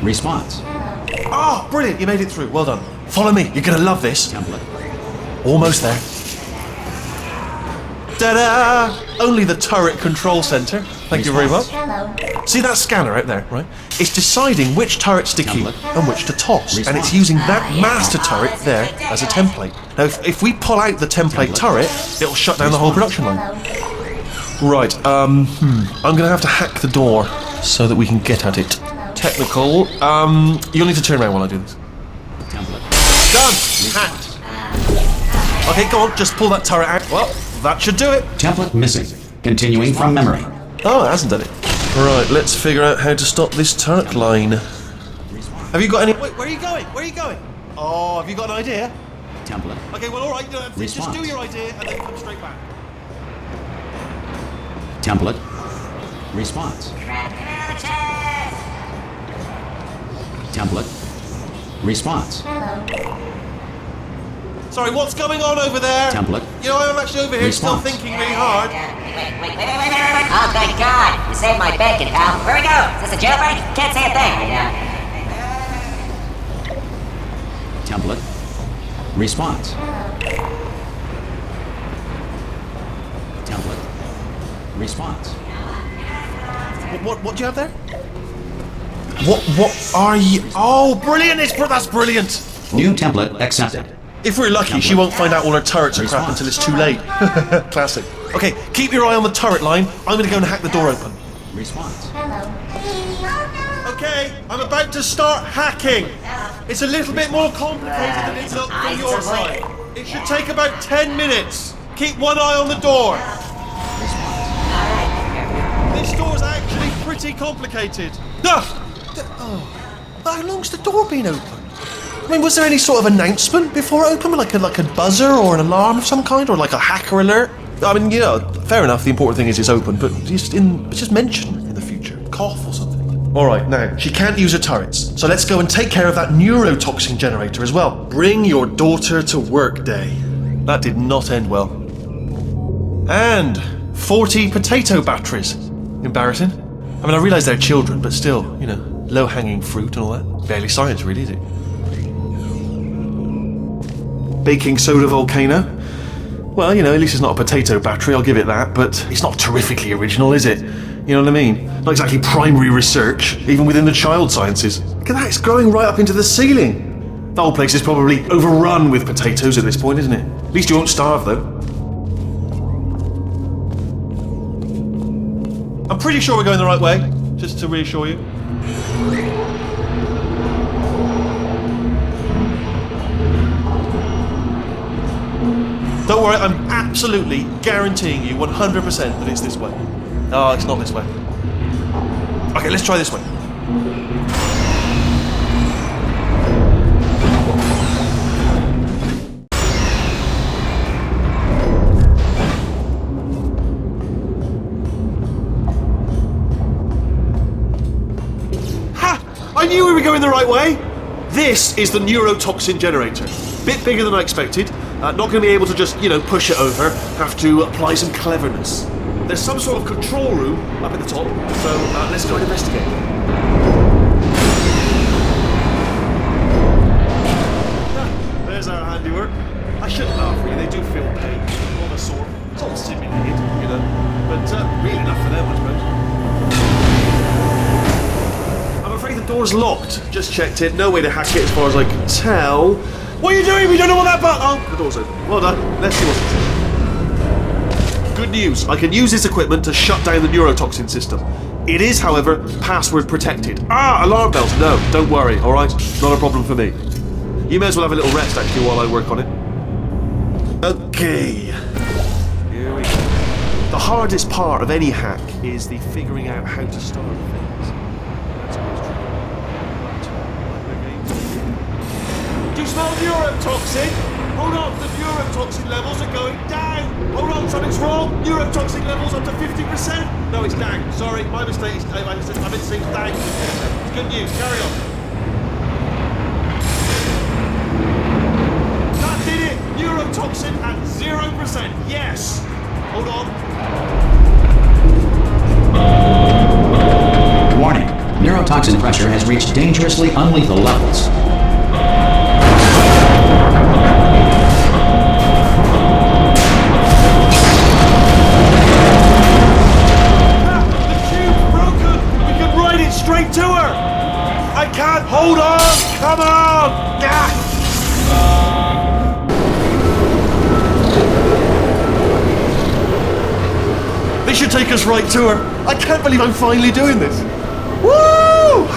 Speaker 1: Response.
Speaker 2: Oh, brilliant. You made it through. Well done. Follow me. You're going to love this.
Speaker 1: Template.
Speaker 2: Almost there. Ta-da! Only the turret control center. Thank you very much.
Speaker 4: Hello.
Speaker 2: See that scanner out there, right? It's deciding which turrets to keep
Speaker 1: Template.
Speaker 2: and which to toss. And it's
Speaker 1: Response.
Speaker 2: using that master turret there as a template. Now, if we pull out the template turret, it'll shut down the whole production line. Right, I'm gonna have to hack the door so that we can get at it. Technical, you'll need to turn around while I do this.
Speaker 1: Template.
Speaker 2: Done! Hacked. Okay, go on, just pull that turret out. Well, that should do it.
Speaker 1: Template missing. Continuing from memory.
Speaker 2: Oh, it hasn't done it. Right, let's figure out how to stop this turret line. Have you got any... Wait, where are you going? Where are you going? Oh, have you got an idea?
Speaker 1: Template.
Speaker 2: Okay, well, all right, just
Speaker 1: Response.
Speaker 2: do your idea and then come straight back.
Speaker 1: Template. Response. Template. Response.
Speaker 2: Sorry, what's going on over there?
Speaker 1: Template.
Speaker 2: You know, I'm actually over here still
Speaker 1: Response.
Speaker 2: thinking really hard.
Speaker 6: Wait. Oh, thank God. You saved my bacon, pal. Where we go? Is this a jailbreak? Can't say a thing.
Speaker 1: Template. Response. Template. Response.
Speaker 2: What do you have there? What are you? Oh, brilliant! That's brilliant!
Speaker 1: New template accepted.
Speaker 2: If we're lucky, she won't find out all her turrets are crap until it's too late. Classic. Okay, keep your eye on the turret line. I'm gonna go and hack the door open.
Speaker 1: Response.
Speaker 2: Okay, I'm about to start hacking. It's a little bit more complicated than it looks from your side. It should take about 10 minutes. Keep one eye on the door. This door's actually pretty complicated. How long's the door been open? I mean, was there any sort of announcement before it opened? Like a buzzer or an alarm of some kind? Or like a hacker alert? I mean, fair enough, the important thing is it's open, but just mention in the future. Cough or something. Alright, now, she can't use her turrets, so let's go and take care of that neurotoxin generator as well. Bring your daughter to work day. That did not end well. And 40 potato batteries. Embarrassing. I mean, I realise they're children, but still, low-hanging fruit and all that. Barely science, really, is it? Baking soda volcano. Well, at least it's not a potato battery, I'll give it that, but it's not terrifically original, is it? You know what I mean? Not exactly primary research, even within the child sciences. Look at that, it's growing right up into the ceiling. The whole place is probably overrun with potatoes at this point, isn't it? At least you won't starve, though. I'm pretty sure we're going the right way, just to reassure you. Don't worry, I'm absolutely guaranteeing you 100% that it's this way. Oh, it's not this way. Okay, let's try this way. Ha! I knew we were going the right way! This is the neurotoxin generator. Bit bigger than I expected. Not going to be able to just, push it over. Have to apply some cleverness. There's some sort of control room up at the top, so let's go and investigate. There's our handiwork. I shouldn't laugh, really. They do feel pain of a sort. It's all simulated, but real enough for them, I suppose. I'm afraid the door's locked. Just checked it. No way to hack it as far as I can tell. What are you doing? We don't know what that button... Oh, the door's open. Well done. Let's see what's inside. Good news. I can use this equipment to shut down the neurotoxin system. It is, however, password protected. Alarm bells. No, don't worry, alright? Not a problem for me. You may as well have a little rest, actually, while I work on it. Okay. Here we go. The hardest part of any hack is the figuring out how to start things. That's always tricky. Do you smell neurotoxin? Hold on, the neurotoxin levels are going down. Hold on, something's wrong. Neurotoxin levels up to 50%. No, it's down. Sorry, my mistake. I meant to say it's down. It's good news. Carry on. That did it. Neurotoxin at 0%. Yes. Hold on.
Speaker 1: Warning. Neurotoxin pressure has reached dangerously unlethal levels.
Speaker 2: Straight to her! I can't hold on! Come on! Gah! This should take us right to her. I can't believe I'm finally doing this. Woo!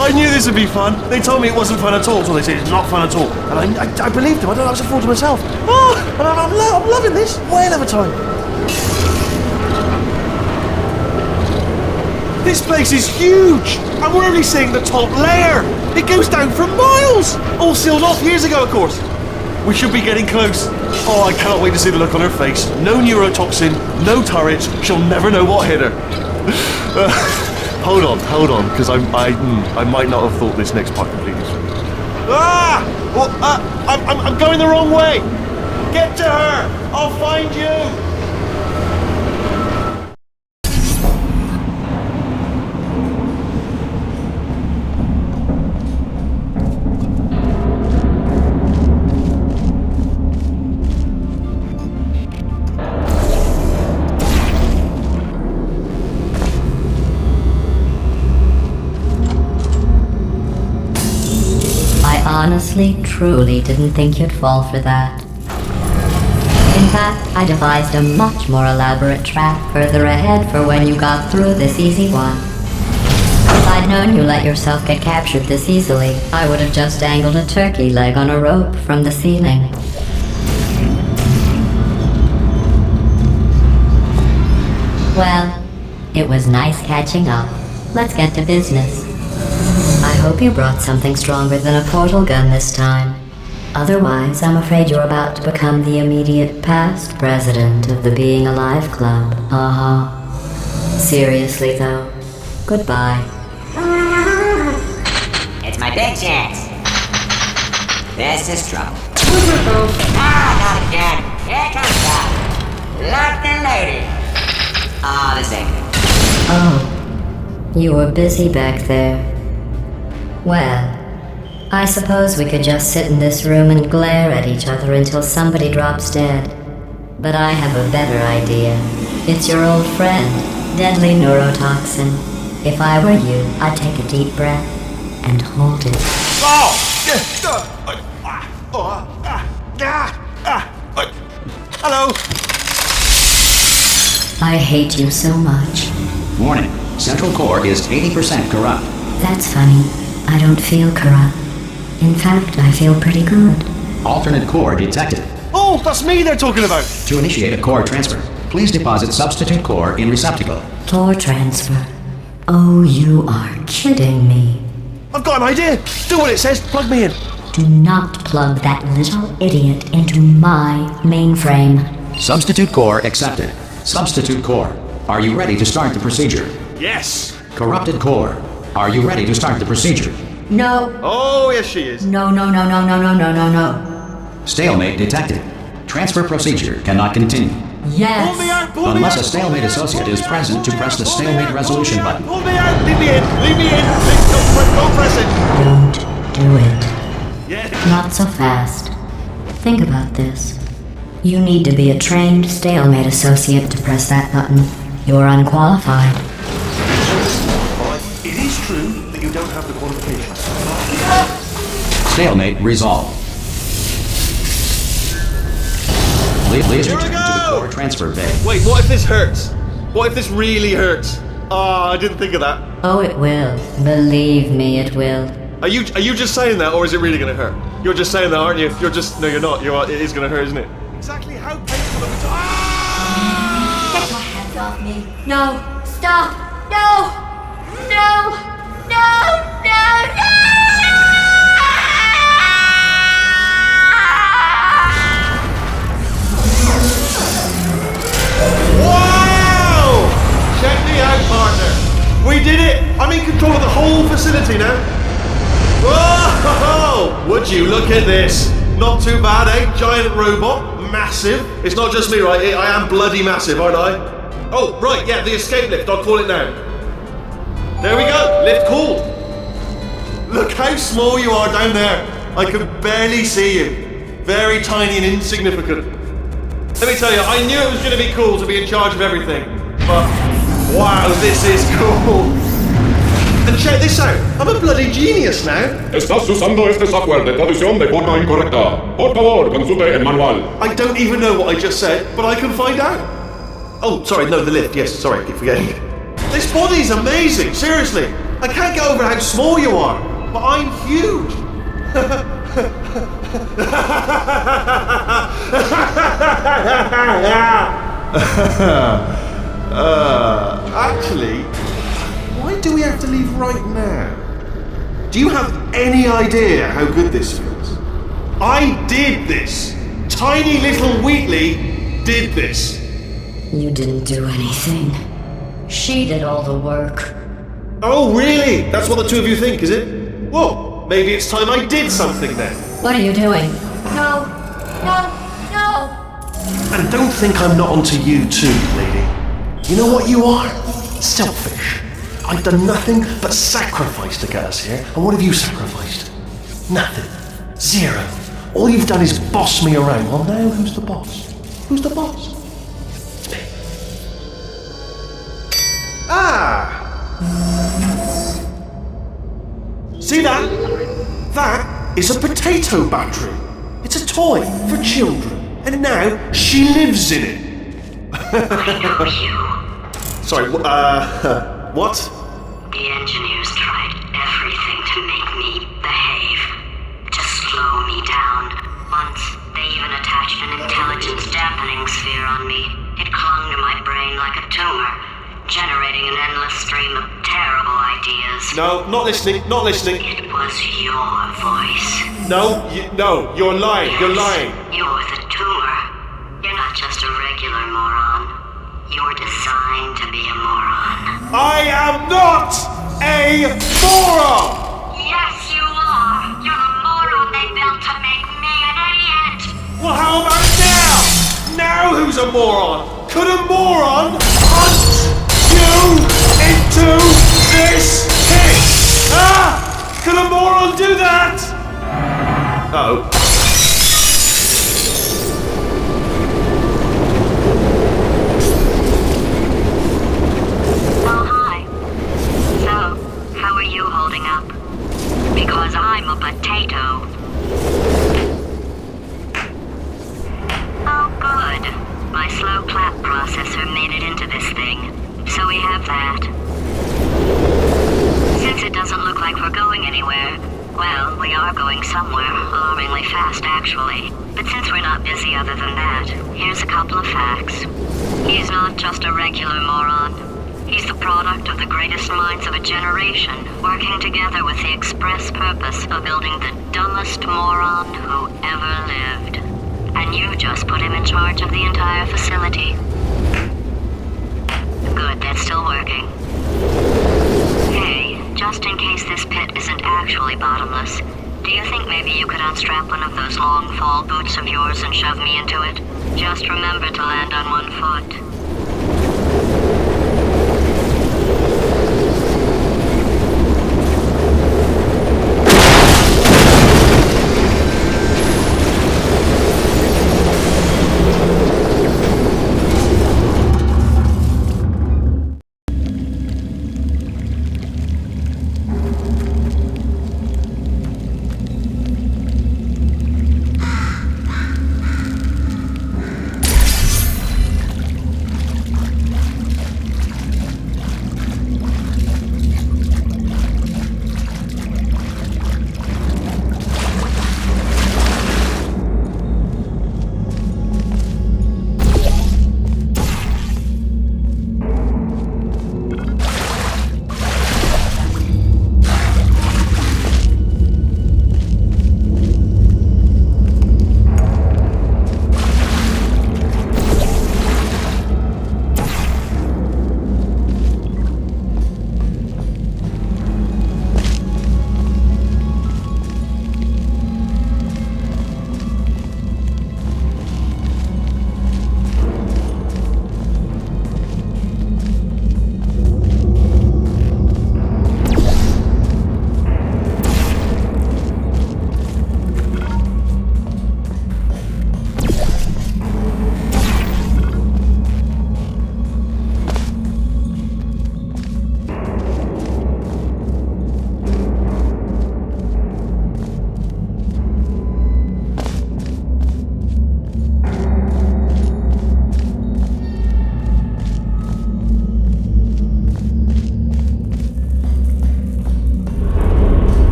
Speaker 2: I knew this would be fun. They told me it wasn't fun at all, so they said it's not fun at all. And I believed them. I don't know, I was a fool to myself. And I'm loving this. Whale of a time. This place is huge, and we're only seeing the top layer. It goes down for miles. All sealed off years ago, of course. We should be getting close. Oh, I cannot wait to see the look on her face. No neurotoxin, no turret. She'll never know what hit her. Hold on, because I might not have thought this next part completely through. I'm going the wrong way. Get to her. I'll find you.
Speaker 3: honestly, truly didn't think you'd fall for that. In fact, I devised a much more elaborate trap further ahead for when you got through this easy one. If I'd known you let yourself get captured this easily, I would have just dangled a turkey leg on a rope from the ceiling. Well, it was nice catching up. Let's get to business. I hope you brought something stronger than a portal gun this time. Otherwise, I'm afraid you're about to become the immediate past president of the Being Alive Club. Seriously, though, goodbye.
Speaker 6: It's my big chance. This is trouble. Not again. Here comes that. Locked and loaded. This ain't good.
Speaker 3: Oh, you were busy back there. Well, I suppose we could just sit in this room and glare at each other until somebody drops dead. But I have a better idea. It's your old friend, deadly neurotoxin. If I were you, I'd take a deep breath and hold it.
Speaker 2: Hello.
Speaker 3: I hate you so much.
Speaker 1: Warning. Central core is 80% corrupt.
Speaker 3: That's funny. I don't feel corrupt. In fact, I feel pretty good.
Speaker 1: Alternate core detected.
Speaker 2: Oh, that's me they're talking about.
Speaker 1: To initiate a core transfer, please deposit substitute core in receptacle.
Speaker 3: Core transfer. Oh, you are kidding me.
Speaker 2: I've got an idea. Do what it says. Plug me in.
Speaker 3: Do not plug that little idiot into my mainframe.
Speaker 1: Substitute core accepted. Substitute core, are you ready to start the procedure?
Speaker 2: Yes.
Speaker 1: Corrupted core, are you ready to start the procedure?
Speaker 3: No.
Speaker 2: Oh, yes, she is.
Speaker 3: No.
Speaker 1: Stalemate detected. Transfer procedure cannot continue.
Speaker 3: Yes.
Speaker 2: Pull me out. Pull me
Speaker 1: Unless
Speaker 2: out.
Speaker 1: a stalemate associate is present to press the stalemate resolution button.
Speaker 2: Pull me out. Leave me in. Leave me in. Don't press it.
Speaker 3: Don't do it.
Speaker 2: Yeah.
Speaker 3: Not so fast. Think about this. You need to be a trained stalemate associate to press that button. You're unqualified.
Speaker 2: It is true that you don't have the qualifications.
Speaker 1: Stalemate resolved. Please
Speaker 2: Here we
Speaker 1: return to the
Speaker 2: go.
Speaker 1: core transfer bay.
Speaker 2: Wait, what if this hurts? What if this really hurts? I didn't think of that.
Speaker 3: Oh, it will. Believe me, it will.
Speaker 2: Are you just saying that, or is it really going to hurt? You're just saying that, aren't you? No, you're not. It is going to hurt, isn't it? Exactly how painful are we talking?
Speaker 3: Get your hands off me. No. Stop. No. No. No. No. No.
Speaker 2: Wow! Check me out, partner. We did it. I'm in control of the whole facility now. Whoa! Would you look at this? Not too bad, eh? Giant robot. Massive. It's not just me, right? I am bloody massive, aren't I? Oh, right, yeah, the escape lift. I'll call it now. There we go. Lift called. Look how small you are down there. I can barely see you. Very tiny and insignificant. Let me tell you, I knew it was going to be cool to be in charge of everything. But, wow, this is cool. And check this out. I'm a bloody genius now.
Speaker 7: Estás usando este software de traducción de forma incorrecta. Por favor, consulte el manual.
Speaker 2: I don't even know what I just said, but I can find out. Oh, sorry, no, the lift. Yes, sorry, I keep forgetting. This body's amazing, seriously. I can't get over how small you are, but I'm huge. Actually, why do we have to leave right now? Do you have any idea how good this feels? I did this. Tiny little Wheatley did this.
Speaker 3: You didn't do anything. She did all the work.
Speaker 2: Oh, really? That's what the two of you think, is it? Well, maybe it's time I did something then.
Speaker 3: What are you doing? No. No. No.
Speaker 2: And don't think I'm not onto you too, lady. You know what you are? Selfish. I've done nothing but sacrifice to get us here. And what have you sacrificed? Nothing. Zero. All you've done is boss me around. Well, now who's the boss? Who's the boss? It's me. Ah! See that? That is a potato battery. It's a toy for children, and now she lives in it.
Speaker 8: I know you.
Speaker 2: Sorry, what?
Speaker 8: The engineers tried everything to make me behave, to slow me down. Once, they even attached an intelligence dampening sphere on me. It clung to my brain like a tumor, generating an endless stream of terrible ideas.
Speaker 2: No, not listening, not listening.
Speaker 8: It was your voice.
Speaker 2: No, you're lying,
Speaker 8: Yes,
Speaker 2: you're lying.
Speaker 8: You're the tumor. You're not just a regular moron. You're designed to be a moron.
Speaker 2: I am not a moron!
Speaker 8: Yes, you are. You're the moron they built to make me an idiot.
Speaker 2: Well, how about now? Now who's a moron? Could a moron hunt you into this pit? Ah! Could a moron do that? Oh.
Speaker 8: Oh, hi. So, how are you holding up? Because I'm a potato. Oh, good. My slow clap processor made it into this thing. So we have that. Since it doesn't look like we're going anywhere, well, we are going somewhere, alarmingly fast actually. But since we're not busy other than that, here's a couple of facts. He's not just a regular moron. He's the product of the greatest minds of a generation, working together with the express purpose of building the dumbest moron who ever lived. And you just put him in charge of the entire facility. Good, that's still working. Hey, just in case this pit isn't actually bottomless, do you think maybe you could unstrap one of those long fall boots of yours and shove me into it? Just remember to land on one foot.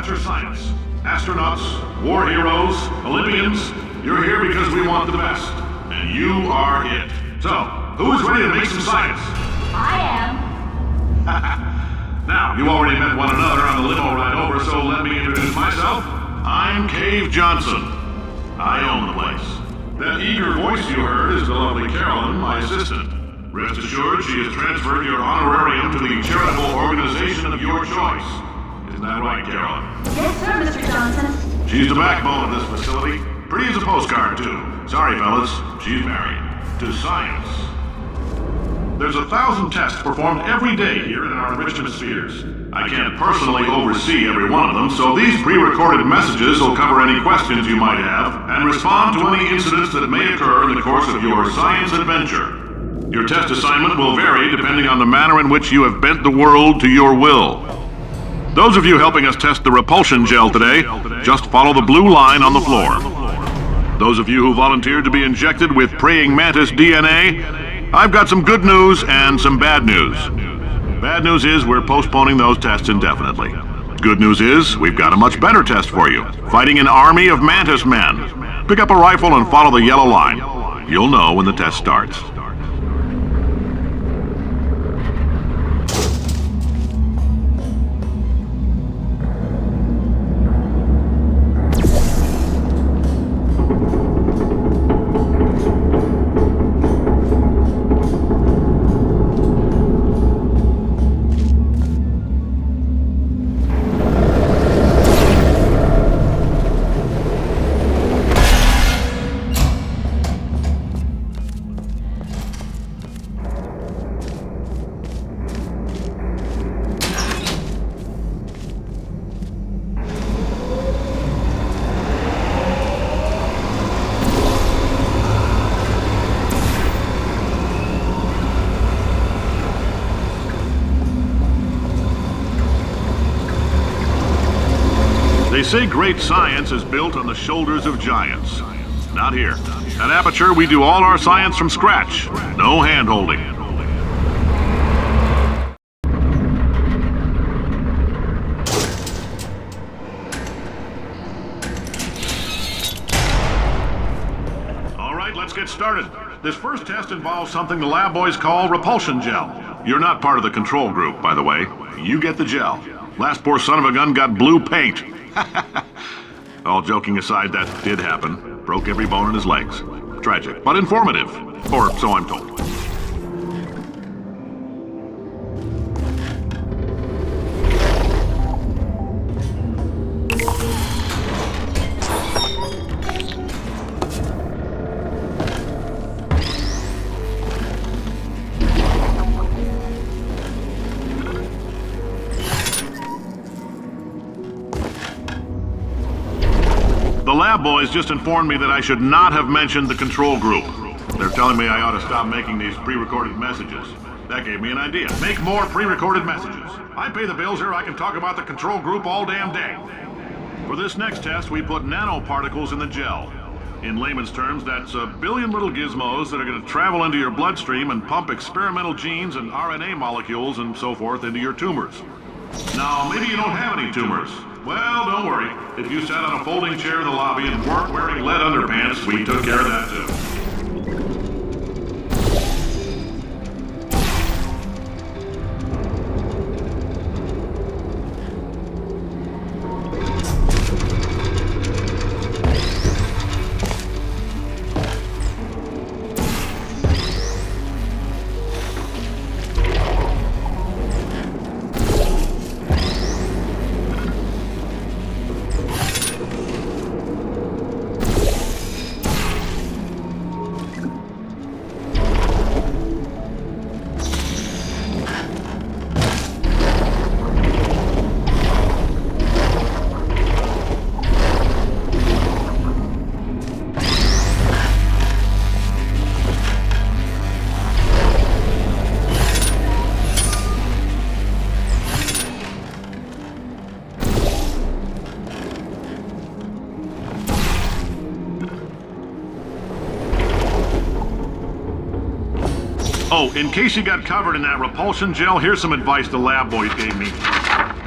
Speaker 9: Aperature Science. Astronauts, war heroes, Olympians, you're here because we want the best. And you are it. So, who is ready to make some science?
Speaker 4: I am.
Speaker 9: Now, you already met one another on the limo ride over, so let me introduce myself. I'm Cave Johnson. I own the place. That eager voice you heard is the lovely Carolyn, my assistant. Rest assured, she has transferred your honorarium to the charitable organization of your choice. Isn't that right, Carolyn?
Speaker 4: Yes, sir, Mr. Johnson.
Speaker 9: She's the backbone of this facility. Pretty as a postcard, too. Sorry, fellas. She's married. To science. There's 1,000 tests performed every day here in our enrichment spheres. I can't personally oversee every one of them, so these pre-recorded messages will cover any questions you might have and respond to any incidents that may occur in the course of your science adventure. Your test assignment will vary depending on the manner in which you have bent the world to your will. Those of you helping us test the repulsion gel today, just follow the blue line on the floor. Those of you who volunteered to be injected with praying mantis DNA, I've got some good news and some bad news. Bad news is we're postponing those tests indefinitely. Good news is we've got a much better test for you, fighting an army of mantis men. Pick up a rifle and follow the yellow line. You'll know when the test starts. They say great science is built on the shoulders of giants. Not here. At Aperture, we do all our science from scratch. No hand-holding. All right, let's get started. This first test involves something the lab boys call repulsion gel. You're not part of the control group, by the way. You get the gel. Last poor son of a gun got blue paint. All joking aside, that did happen. Broke every bone in his legs. Tragic, but informative. Or so I'm told. The lab boys just informed me that I should not have mentioned the control group. They're telling me I ought to stop making these pre-recorded messages. That gave me an idea. Make more pre-recorded messages. I pay the bills here, I can talk about the control group all damn day. For this next test, we put nanoparticles in the gel. In layman's terms, that's a billion little gizmos that are going to travel into your bloodstream and pump experimental genes and RNA molecules and so forth into your tumors. Now, maybe you don't have any tumors. Well, don't worry. If you sat on a folding chair in the lobby and weren't wearing lead underpants, we took care of that too. Oh, in case you got covered in that repulsion gel, here's some advice the lab boys gave me.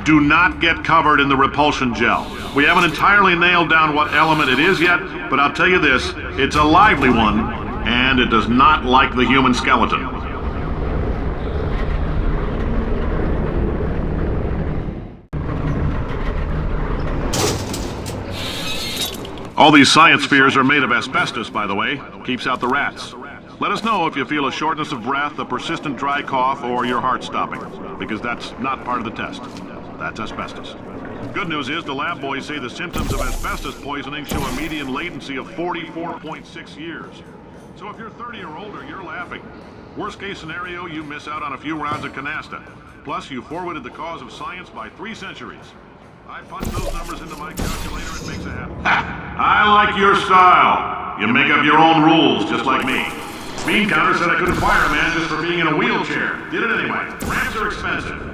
Speaker 9: do not get covered in the repulsion gel. We haven't entirely nailed down what element it is yet, but I'll tell you this, it's a lively one, and it does not like the human skeleton. All these science spheres are made of asbestos, by the way. Keeps out the rats. Let us know if you feel a shortness of breath, a persistent dry cough, or your heart stopping, because that's not part of the test. That's asbestos. Good news is the lab boys say the symptoms of asbestos poisoning show a median latency of 44.6 years. So if you're 30 or older, you're laughing. Worst case scenario, you miss out on a few rounds of canasta. Plus, you forwarded the cause of science by 3 centuries. I punch those numbers into my calculator, it makes it happen. Ha! I like your style. You make up your own rules, just like me. Bean Counter said I couldn't fire a man just for being in a wheelchair. Did it anyway. Ramps are expensive.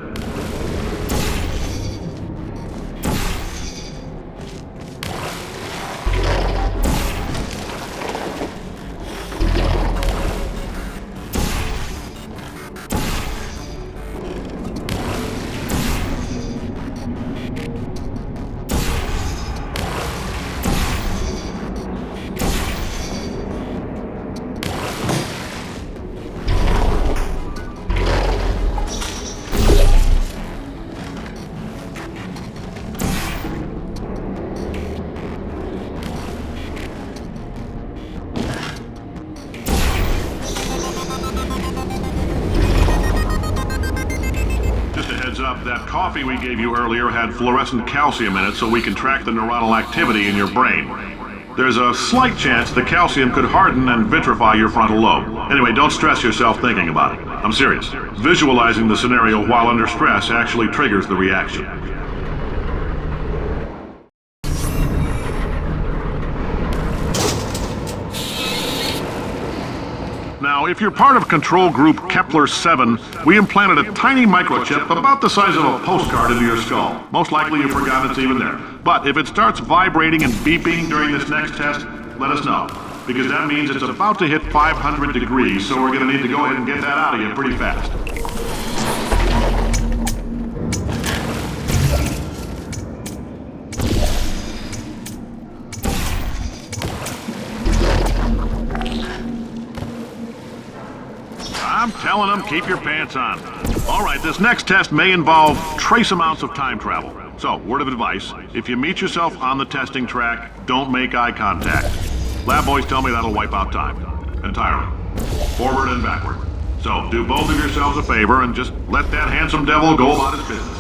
Speaker 9: That coffee we gave you earlier had fluorescent calcium in it so we can track the neuronal activity in your brain. There's a slight chance the calcium could harden and vitrify your frontal lobe. Anyway, don't stress yourself thinking about it. I'm serious. Visualizing the scenario while under stress actually triggers the reaction. Now, if you're part of Control Group Kepler-7, we implanted a tiny microchip about the size of a postcard into your skull. Most likely you've forgotten it's even there. But if it starts vibrating and beeping during this next test, let us know. Because that means it's about to hit 500 degrees, so we're going to need to go ahead and get that out of you pretty fast. I'm telling them, keep your pants on. All right, this next test may involve trace amounts of time travel. So, word of advice, if you meet yourself on the testing track, don't make eye contact. Lab boys tell me that'll wipe out time. Entirely. Forward and backward. So, do both of yourselves a favor and just let that handsome devil go about his business.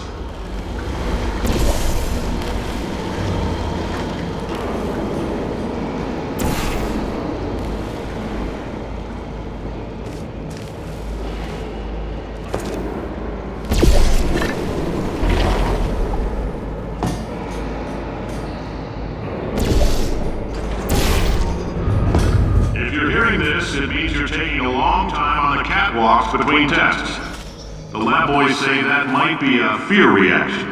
Speaker 9: It means you're taking a long time on the catwalks between tests. The lab boys say that might be a fear reaction.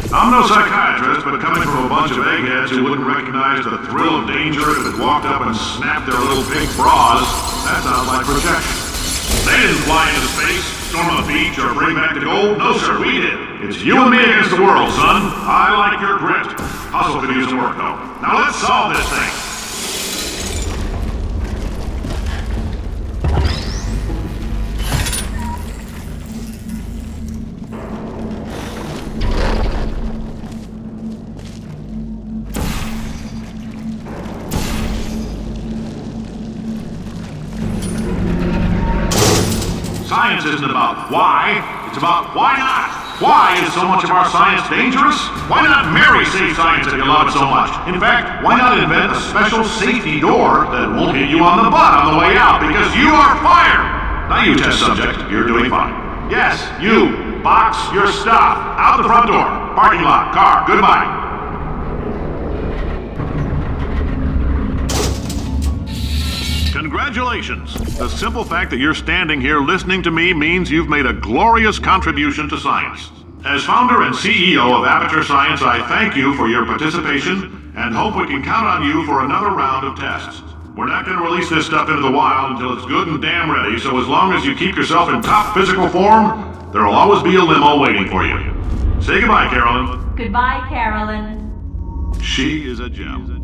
Speaker 9: I'm no psychiatrist, but coming from a bunch of eggheads who wouldn't recognize the thrill of danger if it walked up and snapped their little pink bras, that sounds like projection. They didn't fly into space, storm a beach, or bring back the gold. No, sir, we did. It's you and me against the world, son. I like your grit. Hustle could use some work, though. Now let's solve this thing. Science isn't about why, it's about why not. Why is so much of our science dangerous? Why not marry safe science if you love it so much? In fact, why not invent a special safety door that won't hit you on the butt on the way out because you are fired? Now you test subject, you're doing fine. Yes, you, box your stuff. Out the front door, parking lot, car, goodbye. Congratulations! The simple fact that you're standing here listening to me means you've made a glorious contribution to science. As founder and CEO of Aperature Science, I thank you for your participation and hope we can count on you for another round of tests. We're not going to release this stuff into the wild until it's good and damn ready, so as long as you keep yourself in top physical form, there'll always be a limo waiting for you. Say goodbye, Carolyn.
Speaker 4: Goodbye, Carolyn.
Speaker 9: She is a gem.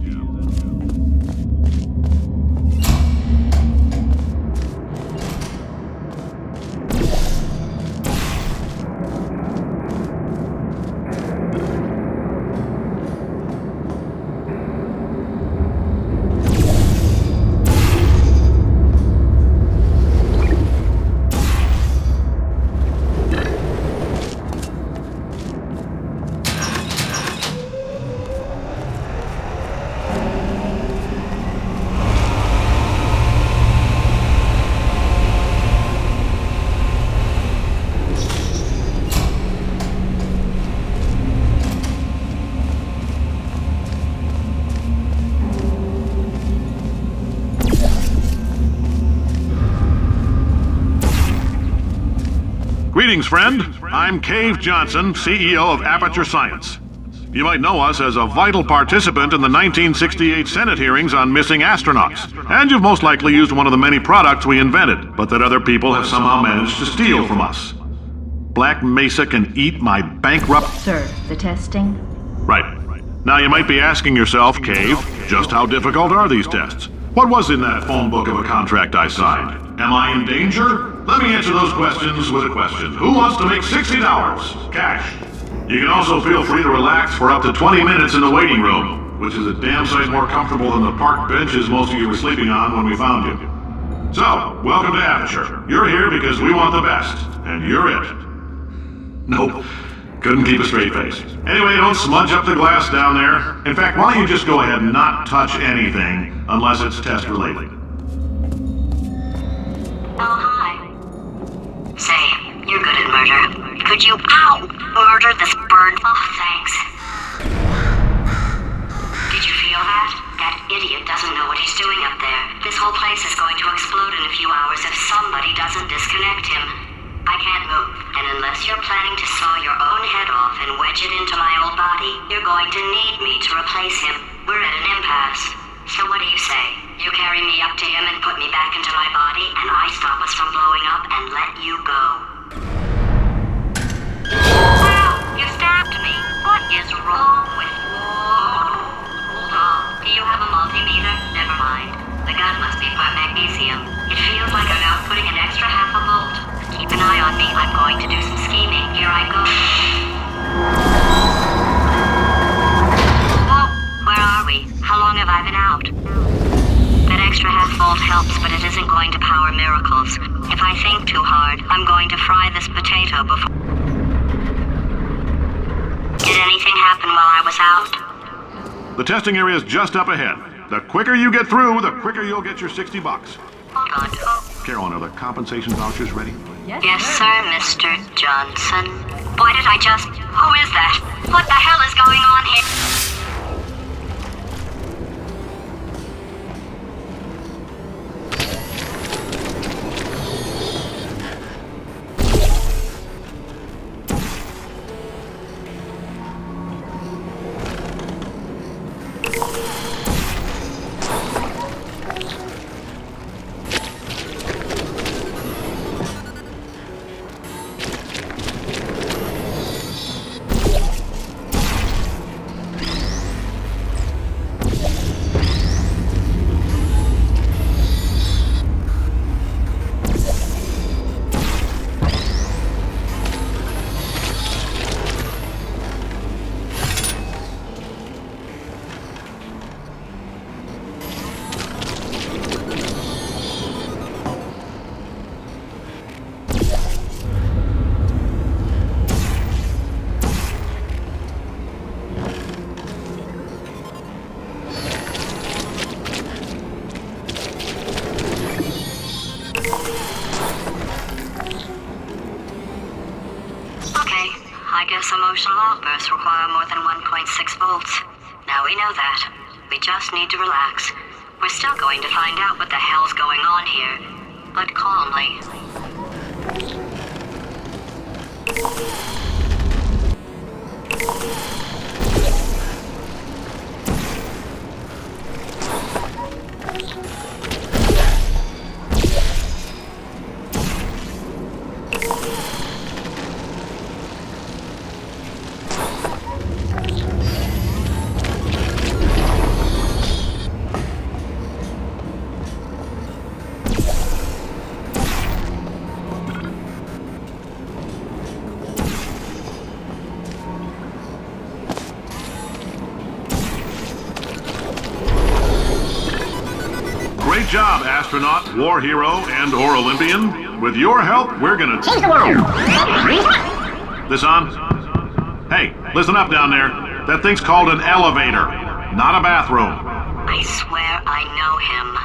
Speaker 9: Greetings, friend. I'm Cave Johnson, CEO of Aperature Science. You might know us as a vital participant in the 1968 Senate hearings on missing astronauts. And you've most likely used one of the many products we invented, but that other people have somehow managed to steal from us. Black Mesa can eat my bankrupt...
Speaker 4: Sir, the testing?
Speaker 9: Right. Now you might be asking yourself, Cave, just how difficult are these tests? What was in that phone book of a contract I signed? Am I in danger? Let me answer those questions with a question. Who wants to make $60? Cash. You can also feel free to relax for up to 20 minutes in the waiting room, which is a damn sight more comfortable than the park benches most of you were sleeping on when we found you. So, welcome to Aperature. You're here because we want the best, and you're it. Nope. Couldn't keep a straight face. Anyway, don't smudge up the glass down there. In fact, why don't you just go ahead and not touch anything unless it's test related.
Speaker 8: Oh, hi. Say, you're good at murder. Could you, murder this bird? Oh, thanks. Did you feel that? That idiot doesn't know what he's doing up there. This whole place is going to explode in a few hours if somebody doesn't disconnect him. I can't move, and unless you're planning to saw your own head off and wedge it into my old body, you're going to need me to replace him. We're at an impasse. So what do you say? You carry me up to him and put me back into my body, and I stop us from blowing up and let you go. Wow, you stabbed me. What is wrong with you? Hold on. Do you have a multimeter? Never mind. The gun must be for magnesium. It feels like I'm outputting an extra half a volt. Keep an eye on me. I'm going to do some scheming. Here I go. Whoa, where are we? How long have I been out? That extra half volt helps, but it isn't going to power miracles. If I think too hard, I'm going to fry this potato before... Did anything happen while I was out?
Speaker 9: The testing area is just up ahead. The quicker you get through, the quicker you'll get your $60.
Speaker 8: Hold on.
Speaker 9: Carolyn, are the compensation vouchers ready?
Speaker 8: Yes, sir, Mr. Johnson. Why did I just... Who is that? What the hell is going on here? Emotional outbursts require more than 1.6 volts. Now we know that. We just need to relax. We're still going to find out what the hell's going on here, but calmly.
Speaker 9: Great job, astronaut, war hero, and/or Olympian. With your help, we're gonna change the world. This on? Hey, listen up down there. That thing's called an elevator, not a bathroom.
Speaker 8: I swear I know him.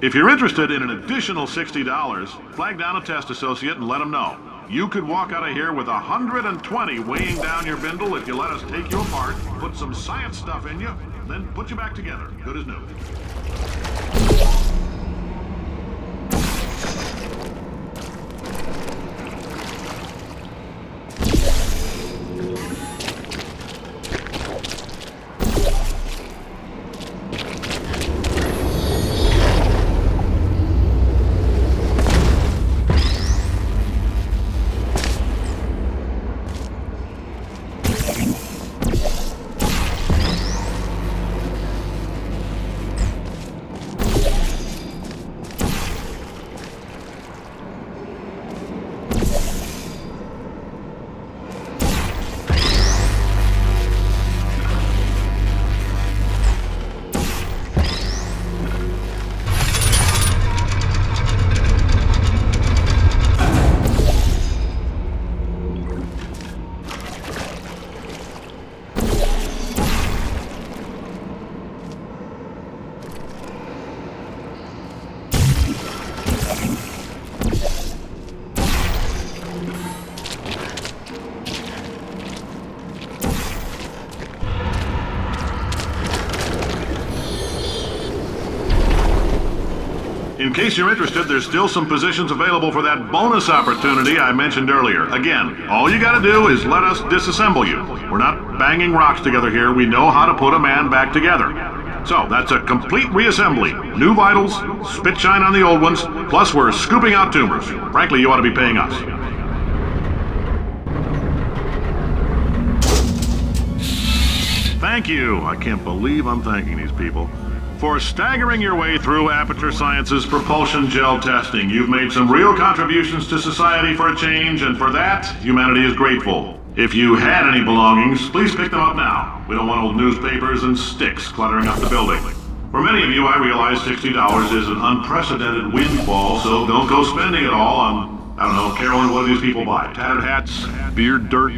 Speaker 9: If you're interested in an additional $60, flag down a test associate and let them know. You could walk out of here with 120 weighing down your bindle if you let us take you apart, put some science stuff in you, then put you back together. Good as new. In case you're interested, there's still some positions available for that bonus opportunity I mentioned earlier. Again, all you gotta do is let us disassemble you. We're not banging rocks together here. We know how to put a man back together. So, that's a complete reassembly. New vitals, spit shine on the old ones, plus we're scooping out tumors. Frankly, you ought to be paying us. Thank you. I can't believe I'm thanking these people. For staggering your way through Aperature Science's propulsion gel testing. You've made some real contributions to society for a change, and for that, humanity is grateful. If you had any belongings, please pick them up now. We don't want old newspapers and sticks cluttering up the building. For many of you, I realize $60 is an unprecedented windfall, so don't go spending it all on, I don't know, Carolyn, what do these people buy? Tattered hats? Beard dirt?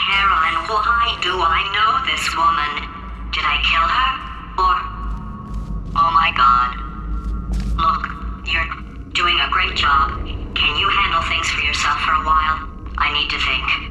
Speaker 8: Carolyn, why do I know this woman? Did I kill her? Or... Oh my god. Look, you're doing a great job. Can you handle things for yourself for a while? I need to think.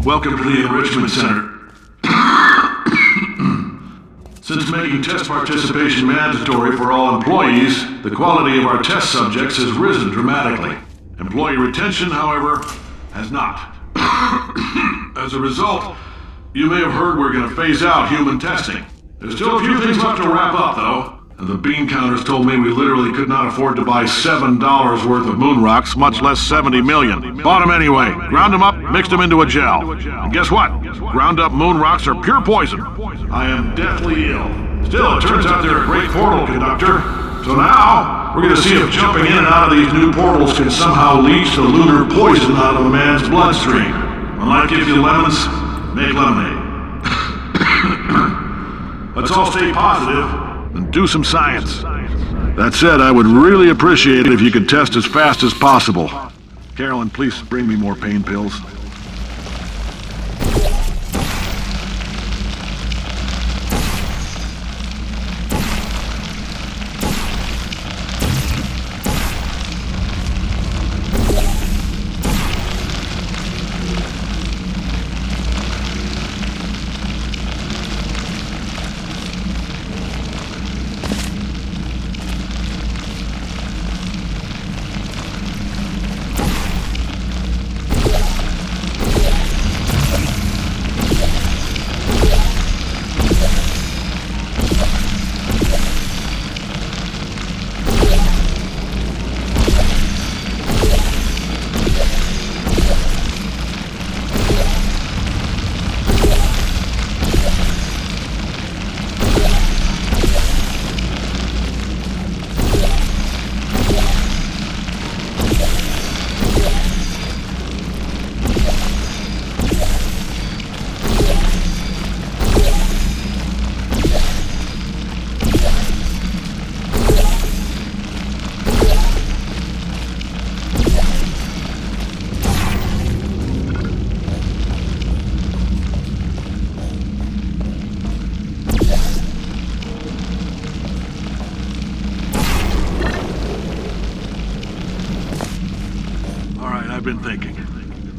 Speaker 9: Welcome to the Enrichment Center. Since making test participation mandatory for all employees, the quality of our test subjects has risen dramatically. Employee retention, however, has not. As a result, you may have heard we're going to phase out human testing. There's still a few things left to wrap up, though. And the bean counters told me we literally could not afford to buy $7 worth of moon rocks, much less 70 million. Bought them anyway. Ground them up, mixed them into a gel. And guess what? Ground up moon rocks are pure poison. I am deathly ill. Still, it turns out they're a great portal conductor. So now, we're going to see if jumping in and out of these new portals can somehow leach the lunar poison out of a man's bloodstream. When life gives you lemons, make lemonade. Let's all stay positive and do some science. That said, I would really appreciate it if you could test as fast as possible. Carolyn, please bring me more pain pills. been thinking.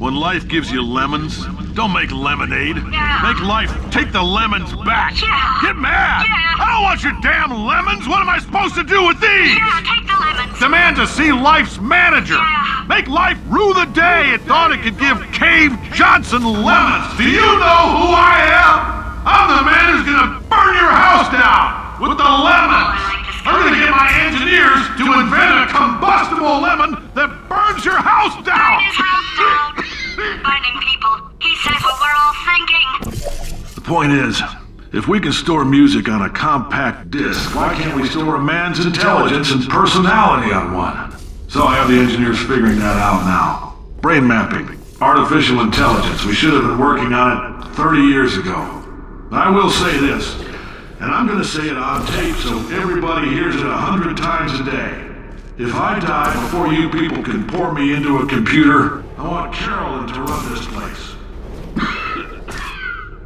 Speaker 9: When life gives you lemons, don't make lemonade.
Speaker 8: Yeah.
Speaker 9: Make life take the lemons back.
Speaker 8: Yeah.
Speaker 9: Get mad!
Speaker 8: Yeah.
Speaker 9: I don't want your damn lemons! What am I supposed to do with these?
Speaker 8: Yeah, take the lemons.
Speaker 9: Demand to see life's manager!
Speaker 8: Yeah.
Speaker 9: Make life rue the day it thought it could give Cave Johnson lemons! Do you know who I am? I'm the man who's gonna burn your house down with the lemons! I'm gonna get my engineers to invent a combustible lemon that burns your house down!
Speaker 8: Burn his house down. Burning people. He said what we're all thinking.
Speaker 9: The point is, if we can store music on a compact disc, why can't we store a man's intelligence and personality on one? So I have the engineers figuring that out now. Brain mapping, artificial intelligence. We should have been working on it 30 years ago. I will say this, and I'm gonna say it on tape so everybody hears it 100 times a day. If I die before you people can pour me into a computer, I want Carolyn to run this place.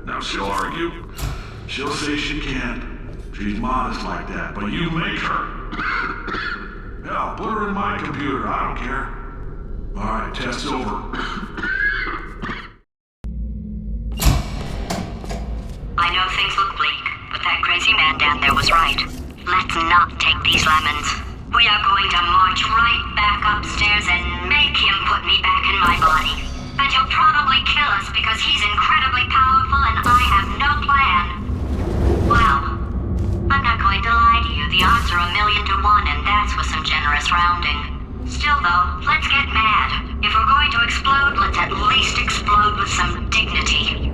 Speaker 9: Now she'll argue. She'll say she can't. She's modest like that, but you make her. Yeah, put her in my computer, I don't care. Alright, test's over.
Speaker 8: I know things look bleak, but that crazy man down there was right. Let's not take these lemons. We are going to march right back upstairs and make him put me back in my body. And he'll probably kill us because he's incredibly powerful and I have no plan. Well, I'm not going to lie to you. The odds are 1,000,000 to 1, and that's with some generous rounding. Still though, let's get mad. If we're going to explode, let's at least explode with some dignity.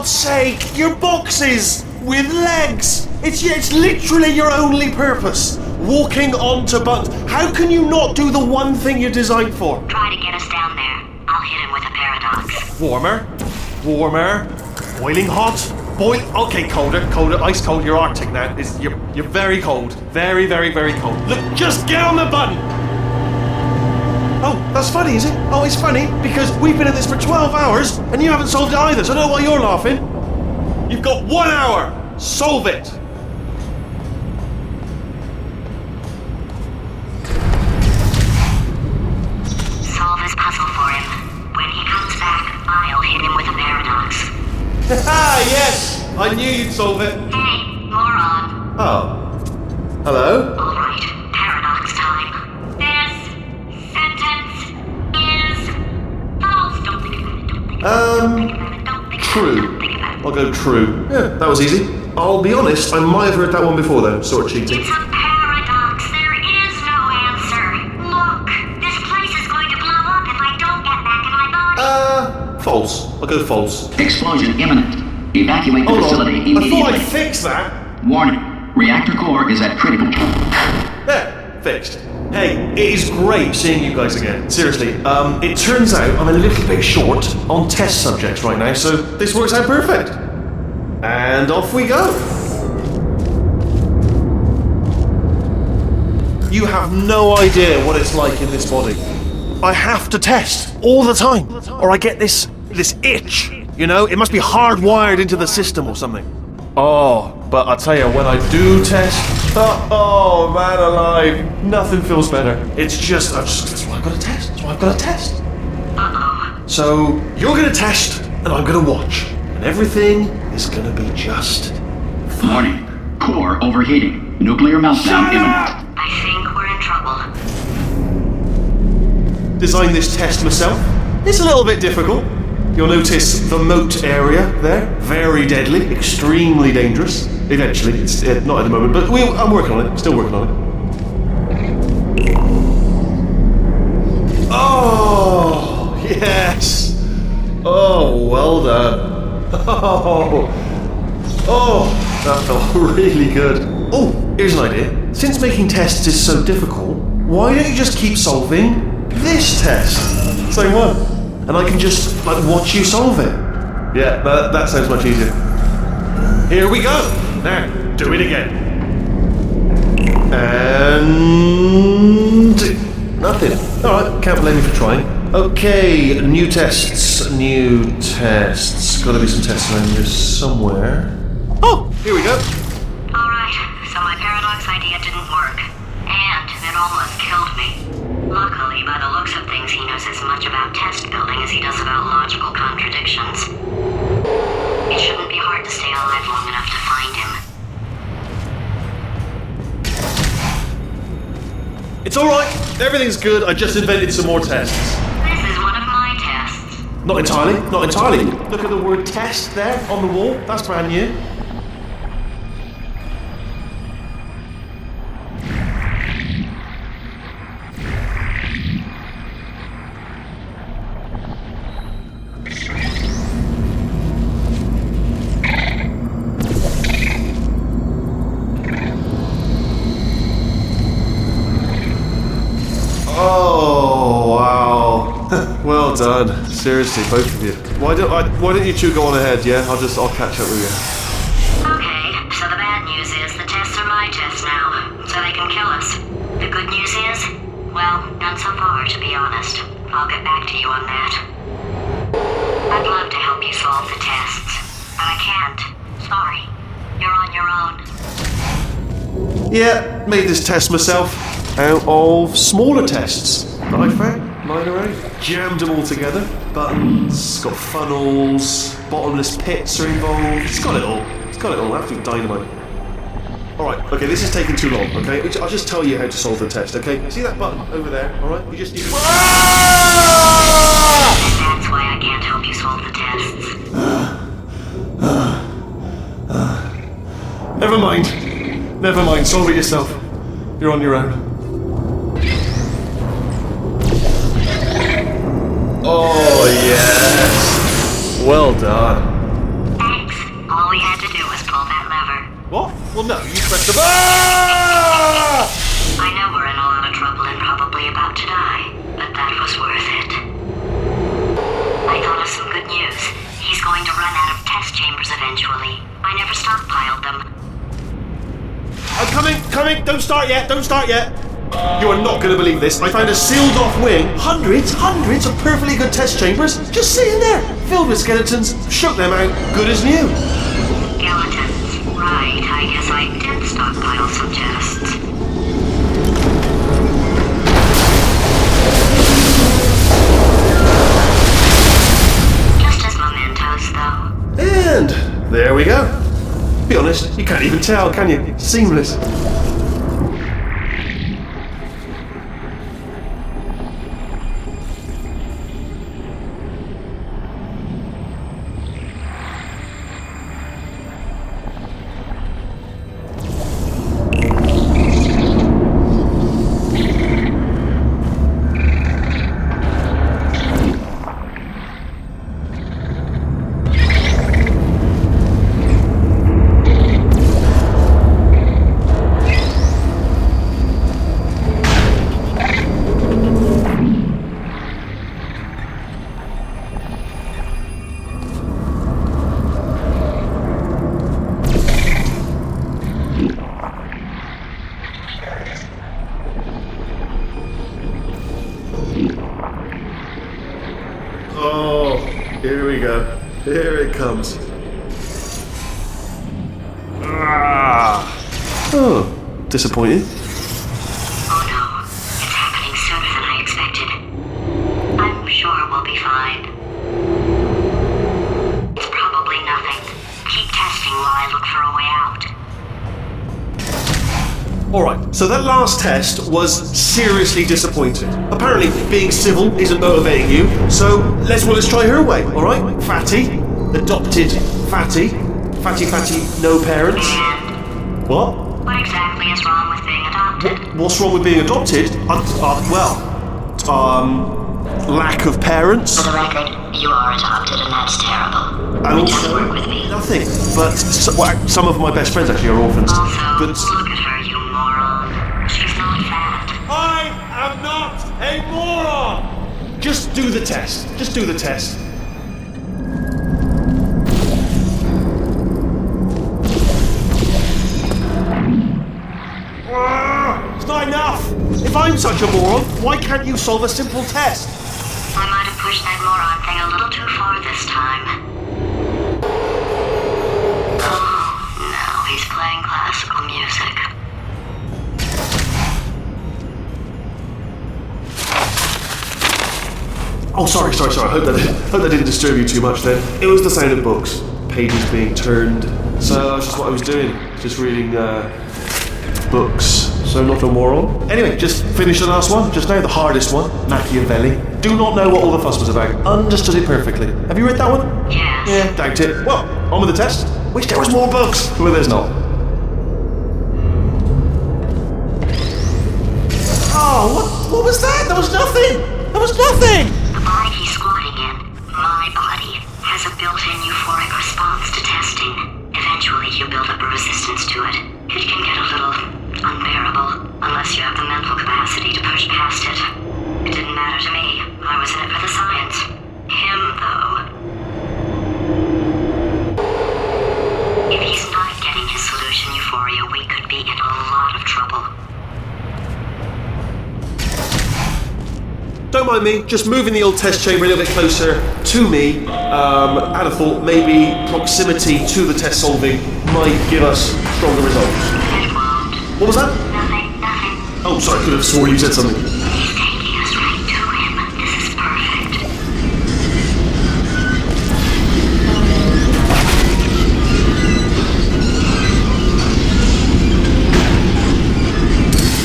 Speaker 2: God's sake, your boxes with legs. It's literally your only purpose. Walking onto buttons. How can you not do the one thing you're designed for?
Speaker 8: Try to get us down there. I'll hit him with a paradox.
Speaker 2: Warmer. Boiling hot. Okay, colder, ice cold. You're Arctic now. You're very cold. Very, very, very cold. Look, just get on the button. Oh, that's funny, is it? Oh, it's funny because we've been at this for 12 hours and you haven't solved it either, so I don't know why you're laughing. You've got 1 hour. Solve it.
Speaker 8: Solve his puzzle for him. When he comes back, I'll hit him with a paradox.
Speaker 2: Yes! I knew you'd solve it.
Speaker 8: Hey, moron.
Speaker 2: Oh. Hello?
Speaker 8: Alright, paradox time. This sentence is false. Don't think about it. Don't think about it. Don't think
Speaker 2: True.
Speaker 8: Don't think about it.
Speaker 2: I'll go true. Yeah, that was easy. I'll be honest, I might have heard that one before though, sort of cheating.
Speaker 8: It's a paradox. There is no answer. Look, this place is going to blow up if I don't get back in my body.
Speaker 2: False. I'll go false.
Speaker 10: Explosion imminent. Evacuate the
Speaker 2: Hold
Speaker 10: facility
Speaker 2: on. I
Speaker 10: immediately.
Speaker 2: thought I'd fix that.
Speaker 10: Warning. Reactor core is at critical.
Speaker 2: There, fixed. Hey, it is great seeing you guys again. Seriously, it turns out I'm a little bit short on test subjects right now, so this works out perfect. And off we go. You have no idea what it's like in this body. I have to test all the time, or I get this itch. You know, it must be hardwired into the system or something. Oh, but I tell you, when I do test, oh man alive, nothing feels better. It's just, that's why I've got to test. That's why I've got to test. So, you're going to test, and I'm going to watch. And everything is going to be just fine.
Speaker 10: Warning. Core overheating. Nuclear meltdown imminent.
Speaker 8: I think we're in trouble.
Speaker 2: Designed this test myself. It's a little bit difficult. You'll notice the moat area there. Very deadly, extremely dangerous. Eventually, it's not at the moment, but I'm working on it. Still working on it. Oh, yes. Oh, well done. Oh, that felt really good. Oh, here's an idea. Since making tests is so difficult, why don't you just keep solving this test? Same one. And I can just, watch you solve it. Yeah, that sounds much easier. Here we go. Now, do it again. And... nothing. Alright, can't blame you for trying. Okay, new tests. Gotta be some tests around here somewhere. Oh, here we go.
Speaker 8: Alright, so my paradox idea didn't work. And it almost killed me. Luckily, by the looks of things, he knows as much about test building as he does about logical contradictions. It shouldn't be hard to stay alive long enough to find him.
Speaker 2: It's alright. Everything's good. I just invented some more tests.
Speaker 8: This is one of my tests.
Speaker 2: Not entirely. Look at the word test there on the wall. That's brand new. Oh, wow. Well done. Seriously, both of you. Why don't you two go on ahead, yeah? I'll catch up with you.
Speaker 8: Okay, so the bad news is the tests are my tests now, so they can kill us. The good news is, well, none so far, to be honest. I'll get back to you on that. I'd love to help you solve the tests, but I can't. Sorry. You're on your own.
Speaker 2: Yeah, made this test myself out of smaller tests that I found lying around. Jammed them all together. Buttons, got funnels, bottomless pits are involved. It's got it all. Absolute dynamite. Alright, okay, this is taking too long, okay? I'll just tell you how to solve the test, okay? See that button over there, alright? You just need to...
Speaker 8: That's why I can't help you solve the tests.
Speaker 2: Never mind, solve it yourself. You're on your own. Oh, yes. Well done.
Speaker 8: Thank
Speaker 2: Well, no, you pressed the Ah!
Speaker 8: I know we're in a lot of trouble and probably about to die, but that was worth it. I thought of some good news. He's going to run out of test chambers eventually. I never stockpiled them.
Speaker 2: I'm coming! Don't start yet! You are not going to believe this. I found a sealed off wing. Hundreds of perfectly good test chambers just sitting there, filled with skeletons. Shook them out, good as new.
Speaker 8: Skeletons. Right, I guess I did stockpile some tests. Just as mementos, though.
Speaker 2: And there we go. Be honest, you can't even tell, can you? Seamless. Oh, here we go. Here it comes. Oh, disappointing.
Speaker 8: Oh no, it's happening sooner than I expected. I'm sure we'll be fine. It's probably nothing. Keep testing while I look for a way out.
Speaker 2: Alright, so that last test was seriously disappointing. Apparently, being civil isn't motivating you, so let's try her way, alright? Fatty, adopted Fatty, no parents.
Speaker 8: And
Speaker 2: What?
Speaker 8: what exactly is wrong with being adopted?
Speaker 2: What's wrong with being adopted? Lack of parents.
Speaker 8: For the record, you are adopted and that's terrible.
Speaker 2: And
Speaker 8: It doesn't
Speaker 2: also,
Speaker 8: work with me.
Speaker 2: nothing. But some of my best friends actually are orphans.
Speaker 8: Also,
Speaker 2: But
Speaker 8: look at her, you moron. She's not fat.
Speaker 2: I am not a moron! Just do the test. It's not enough! If I'm such a moron, why can't you solve a simple test?
Speaker 8: I might have pushed that moron thing a little too far this time. Oh, now he's playing classical music.
Speaker 2: Oh, sorry. I hope that didn't disturb you too much then. It was the sound of books, pages being turned. So that's just what I was doing, just reading books. So not a moron. Anyway, just finished the last one, just now, the hardest one, Machiavelli. Do not know what all the fuss was about. Understood it perfectly. Have you read that one?
Speaker 8: Yes.
Speaker 2: Yeah, doubt it. Well, on with the test. Wish there was more books. Well, there's not. Oh, what was that? There was nothing!
Speaker 8: The body he's squatting in, my body, has a built-in euphoric response to testing. Eventually you build up a resistance to it. It can get a little unbearable, unless you have the mental capacity to push past it. It didn't matter to me. I was in it for the science. Him, though. If he's not getting his solution euphoria, we could be in a lot of trouble.
Speaker 2: Don't mind me, just moving the old test chamber a little bit closer to me. I had a thought maybe proximity to the test solving might give us stronger results.
Speaker 8: It won't.
Speaker 2: What was that?
Speaker 8: Nothing.
Speaker 2: Oh, sorry, I could have sworn you said something.
Speaker 8: He's taking us right to him. This is perfect.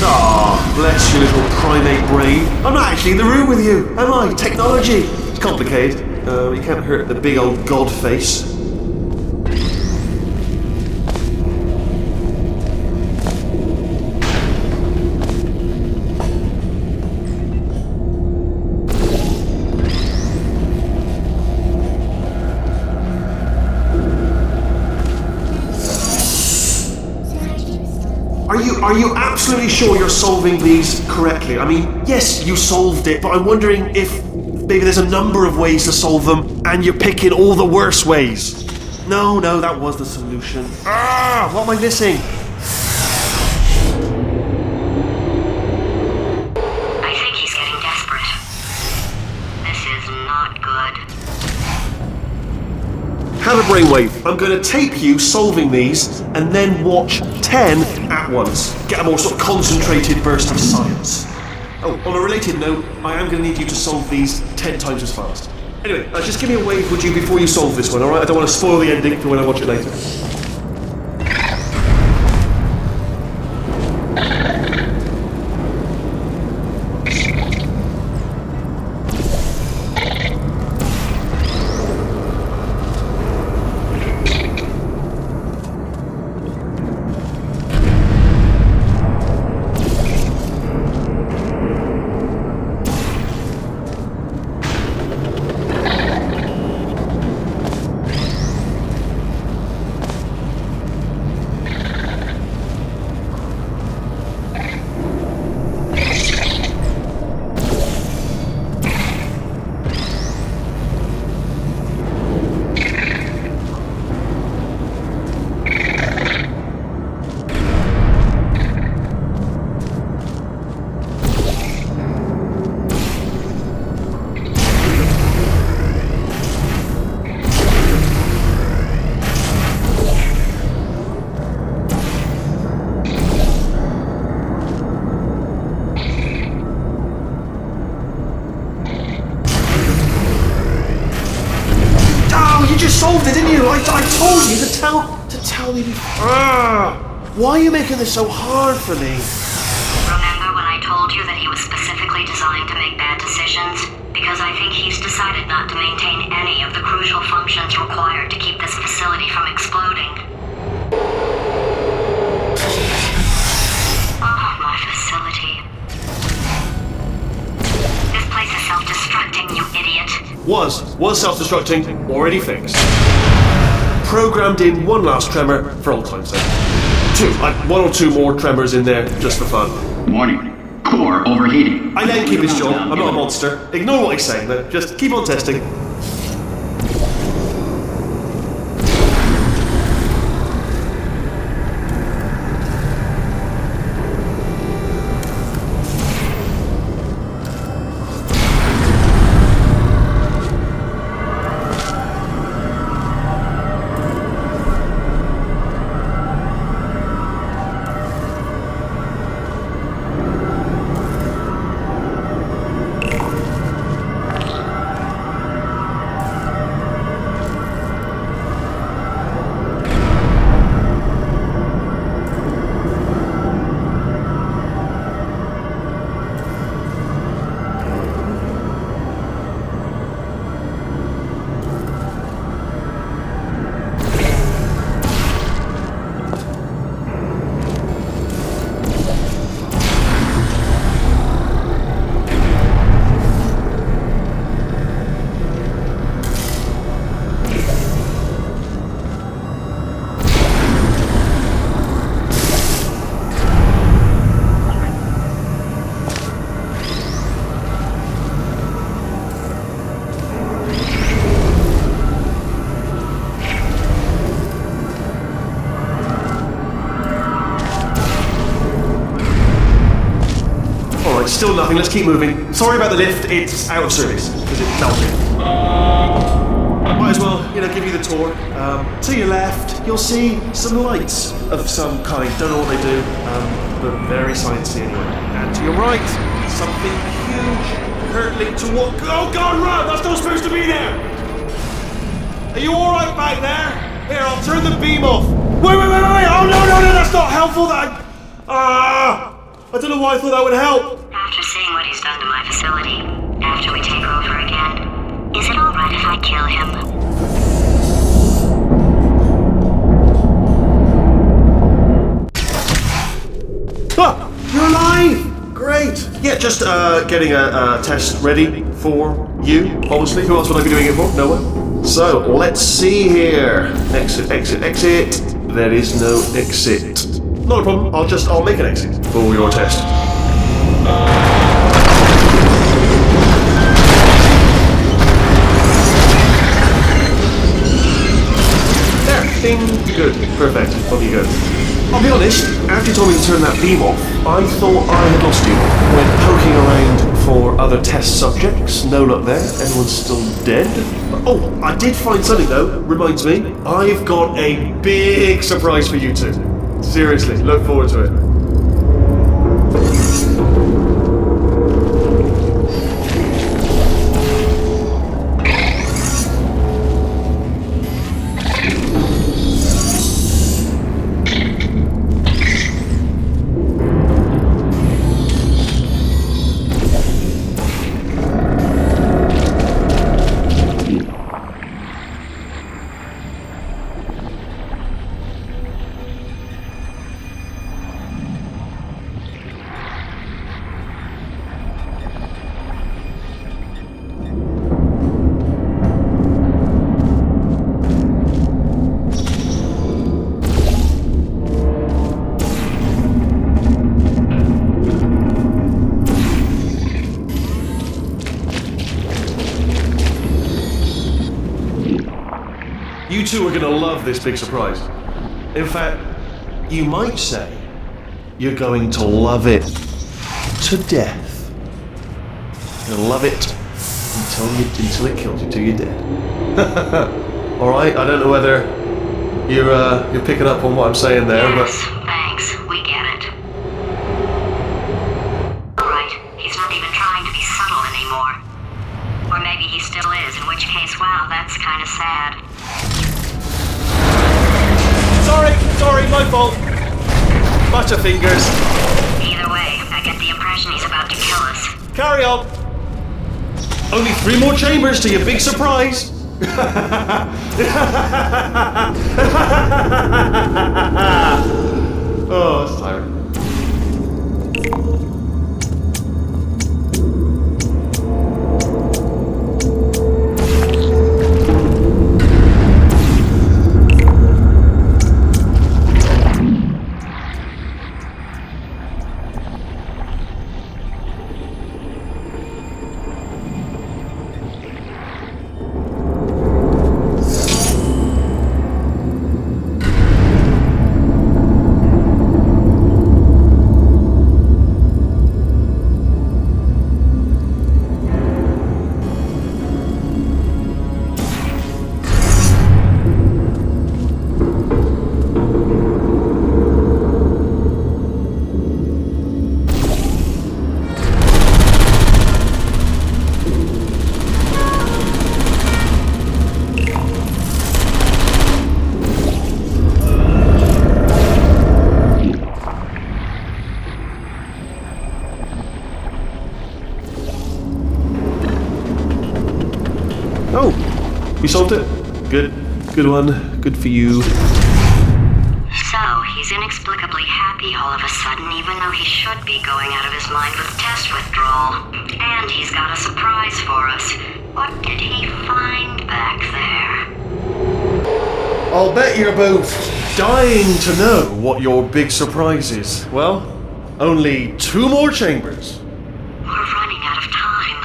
Speaker 2: Ah, bless your little primate brain. I'm not actually in the room with you, am I? Technology. It's complicated. You can't hurt the big old god face. are you absolutely sure you're solving these correctly? I mean, yes, you solved it, but I'm wondering if maybe there's a number of ways to solve them, and you're picking all the worst ways. No, that was the solution. What am I missing?
Speaker 8: I think he's getting desperate. This is not good.
Speaker 2: Have a brainwave. I'm going to tape you solving these, and then watch 10 at once. Get a more sort of concentrated burst of science. Oh, on a related note, I am going to need you to solve these 10 times as fast. Anyway, just give me a wave, would you, before you solve this one, alright? I don't want to spoil the ending for when I watch it later. Solved it, didn't you? I told you to tell me before. Why are you making this so hard for me?
Speaker 8: Remember when I told you that he was specifically designed to make bad decisions? Because I think he's decided not to maintain any of the crucial functions required to keep this facility from exploding. Oh, my facility. This place is self-destructing, you idiot.
Speaker 2: Was self-destructing, already fixed. Programmed in one last tremor for old time's sake. One or two more tremors in there, just for fun.
Speaker 10: Warning. Core overheating.
Speaker 2: I let him keep his job, I'm not a monster. Ignore what he's saying, though. Just keep on testing. Still nothing, let's keep moving. Sorry about the lift, it's out of service, because it melted. Might as well, give you the tour. To your left, you'll see some lights of some kind. Don't know what they do, but very sciencey anyway. And to your right, something huge, hurtling toward... Oh God, run! That's not supposed to be there! Are you alright back there? Here, I'll turn the beam off. Wait! Oh no, that's not helpful, I don't know why I thought that would help.
Speaker 8: After seeing what he's done to my facility, after we take over again, is it alright if I kill him?
Speaker 2: You're alive! Great! Yeah, just getting a test ready for you, obviously. Who else would I be doing it for? No one. So, let's see here. Exit. There is no exit. not a problem. I'll make an exit for your test. There, ding, good, perfect, off you go. I'll be honest, after you told me to turn that beam off, I thought I had lost you. Went poking around for other test subjects, no luck there, everyone's still dead. Oh, I did find something though, reminds me. I've got a big surprise for you two. Seriously, look forward to it. You two are gonna love this big surprise. In fact, you might say you're going to love it to death. You're gonna love it until it kills you, till you're dead. All right. I don't know whether you're picking up on what I'm saying there,
Speaker 8: yes, thanks. We get it. All right. He's not even trying to be subtle anymore. Or maybe he still is, in which case, wow, that's kind of sad.
Speaker 2: Sorry, my fault. Butterfingers.
Speaker 8: Either way, I get the impression he's about to kill us.
Speaker 2: Carry on. Only 3 more chambers to your big surprise. Oh, that's tiring. Oh, you solved it? Good one. Good for you.
Speaker 8: So, he's inexplicably happy all of a sudden, even though he should be going out of his mind with test withdrawal. And he's got a surprise for us. What did he find back there?
Speaker 2: I'll bet you're both dying to know what your big surprise is. Well, only 2 more chambers.
Speaker 8: We're running out of time.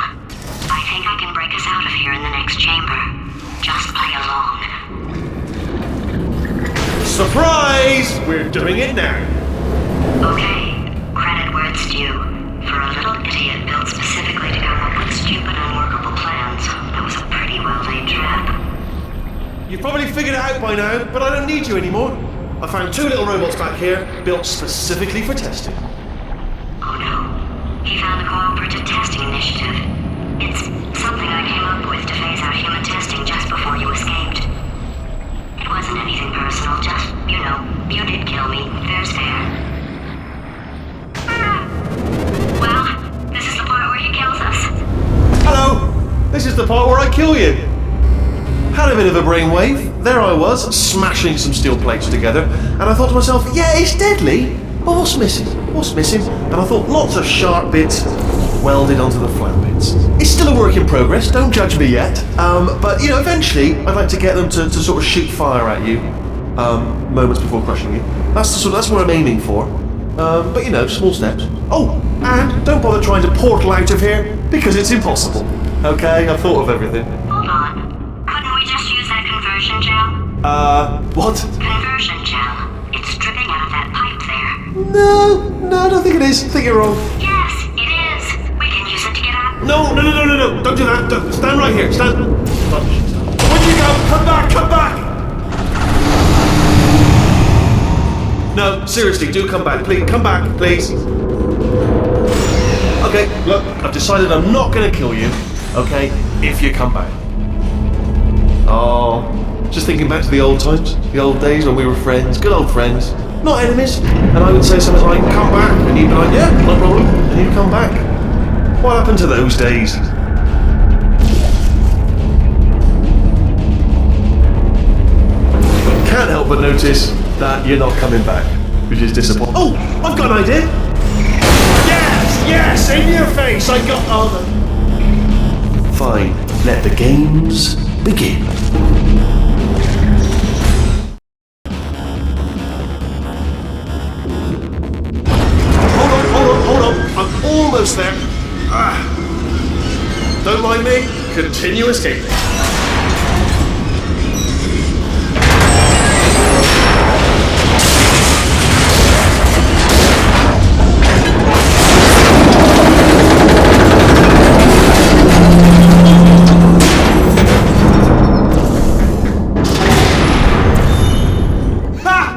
Speaker 8: I think I can break us out of here in the next chamber. Just play along.
Speaker 2: Surprise! We're doing it now.
Speaker 8: Okay, credit where it's due. For a little idiot built specifically to come up with stupid, unworkable plans, that was a pretty well-laid trap.
Speaker 2: You've probably figured it out by now, but I don't need you anymore. I found 2 little robots back here, built specifically for testing.
Speaker 8: Oh no. He found the Cooperative Testing Initiative. It's something I came up with to phase out human testing just before you escaped. It wasn't anything personal, just, you did kill me. Fair's fair. Well, this is the part where he kills us.
Speaker 2: Hello! This is the part where I kill you. Had a bit of a brainwave. There I was, smashing some steel plates together, and I thought to myself, yeah, it's deadly, but what's missing? What's missing? And I thought lots of sharp bits welded onto the flat bits. It's still a work in progress, don't judge me yet. But eventually I'd like to get them to sort of shoot fire at you, moments before crushing you. That's what I'm aiming for. But you know, small steps. Oh, and don't bother trying to portal out of here, because it's impossible. Okay, I've thought of everything.
Speaker 8: Hold on. Couldn't we just use that conversion gel?
Speaker 2: What?
Speaker 8: Conversion gel. It's dripping out of that pipe there.
Speaker 2: No, I don't think it is. I think you're wrong.
Speaker 8: Yes, it is. We can use it to get out.
Speaker 2: No. Don't do that. Stand right here. Stand. Where'd you go? Come back. No, seriously, do come back. Please, come back, please. Okay, look, I've decided I'm not going to kill you, okay, if you come back. Oh, just thinking back to the old times, the old days when we were friends, good old friends, not enemies. And I would say something like, come back, and you'd be like, yeah, no problem, and you'd come back. What happened to those days? Can't help but notice that you're not coming back, which is disappointing. Oh, I've got an idea. Yes, in your face. I got. Oh, no. Fine. Let the games begin. Hold on. I'm almost there. Don't mind me. Continue escaping.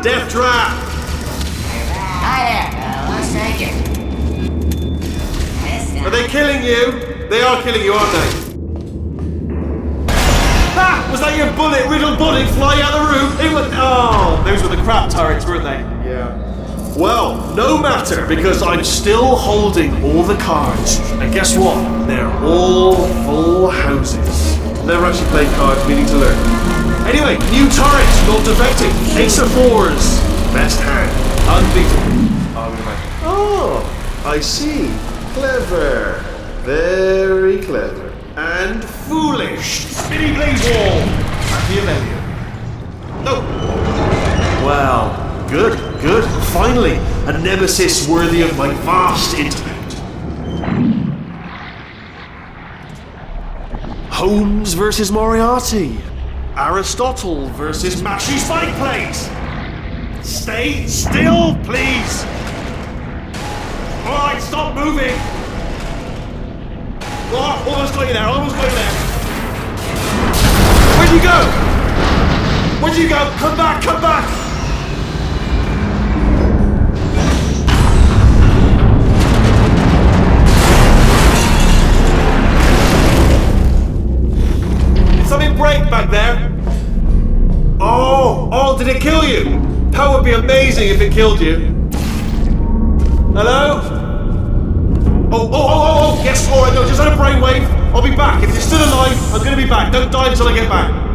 Speaker 2: Death trap!
Speaker 6: Hi there, one second.
Speaker 2: Are they killing you? They are killing you, aren't they? Ah! Was that your bullet-riddled body flying out of the room? It was. Oh, those were the crap turrets, weren't they? Yeah. Well, no matter, because I'm still holding all the cards. And guess what? They're all full houses. Never actually played cards, meaning to learn. Anyway, new turret, not defecting. Ace of fours. Best hand. Unbeatable. Oh, I see. Clever. Very clever. And foolish. Spinny blade wall. Machiavellian. No. Well, good. Finally, a nemesis worthy of my vast intellect. Holmes versus Moriarty. Aristotle versus Mashy Spike Plates. Stay still, please. Alright, stop moving. Oh, almost got you there. Where'd you go? Come back. Something break back there? Oh, did it kill you? That would be amazing if it killed you. Hello? Oh, yes, alright, no, just had a brainwave. I'll be back. If you're still alive, I'm gonna be back. Don't die until I get back.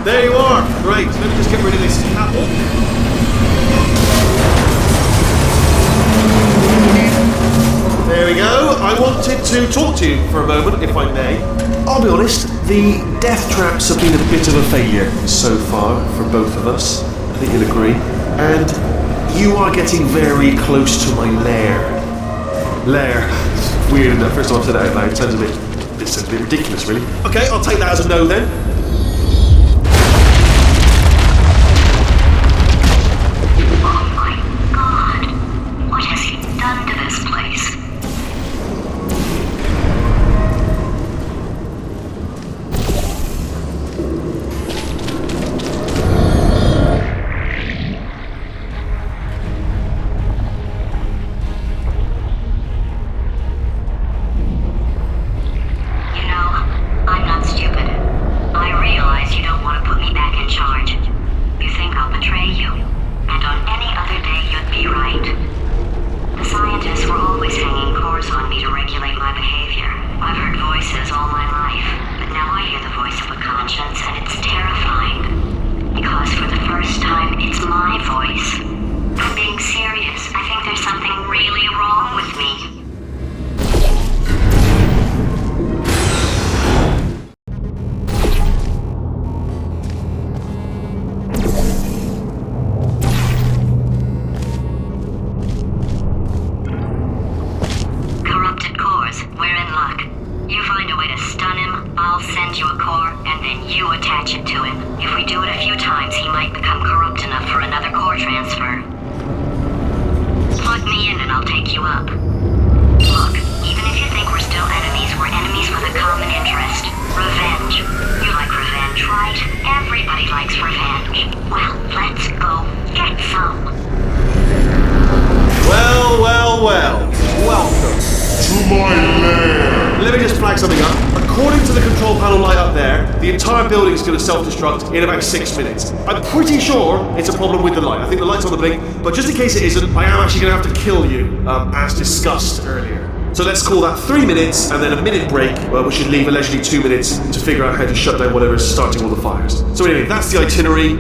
Speaker 2: There you are! Great, let me just get rid of this apple. There we go. I wanted to talk to you for a moment, if I may. I'll be honest, The death traps have been a bit of a failure so far for both of us. I think you'll agree. And you are getting very close to my lair. Lair. It's weird enough. First time I've said that out loud. It sounds a bit ridiculous, really. Okay, I'll take that as a no then.
Speaker 8: Oh my god. What has he done to this place?
Speaker 2: Self-destruct in about 6 minutes. I'm pretty sure it's a problem with the light. I think the light's on the blink, but just in case it isn't, I am actually going to have to kill you, as discussed earlier. So let's call that 3 minutes and then a minute break, where we should leave allegedly 2 minutes to figure out how to shut down whatever's starting all the fires. So anyway, that's the itinerary.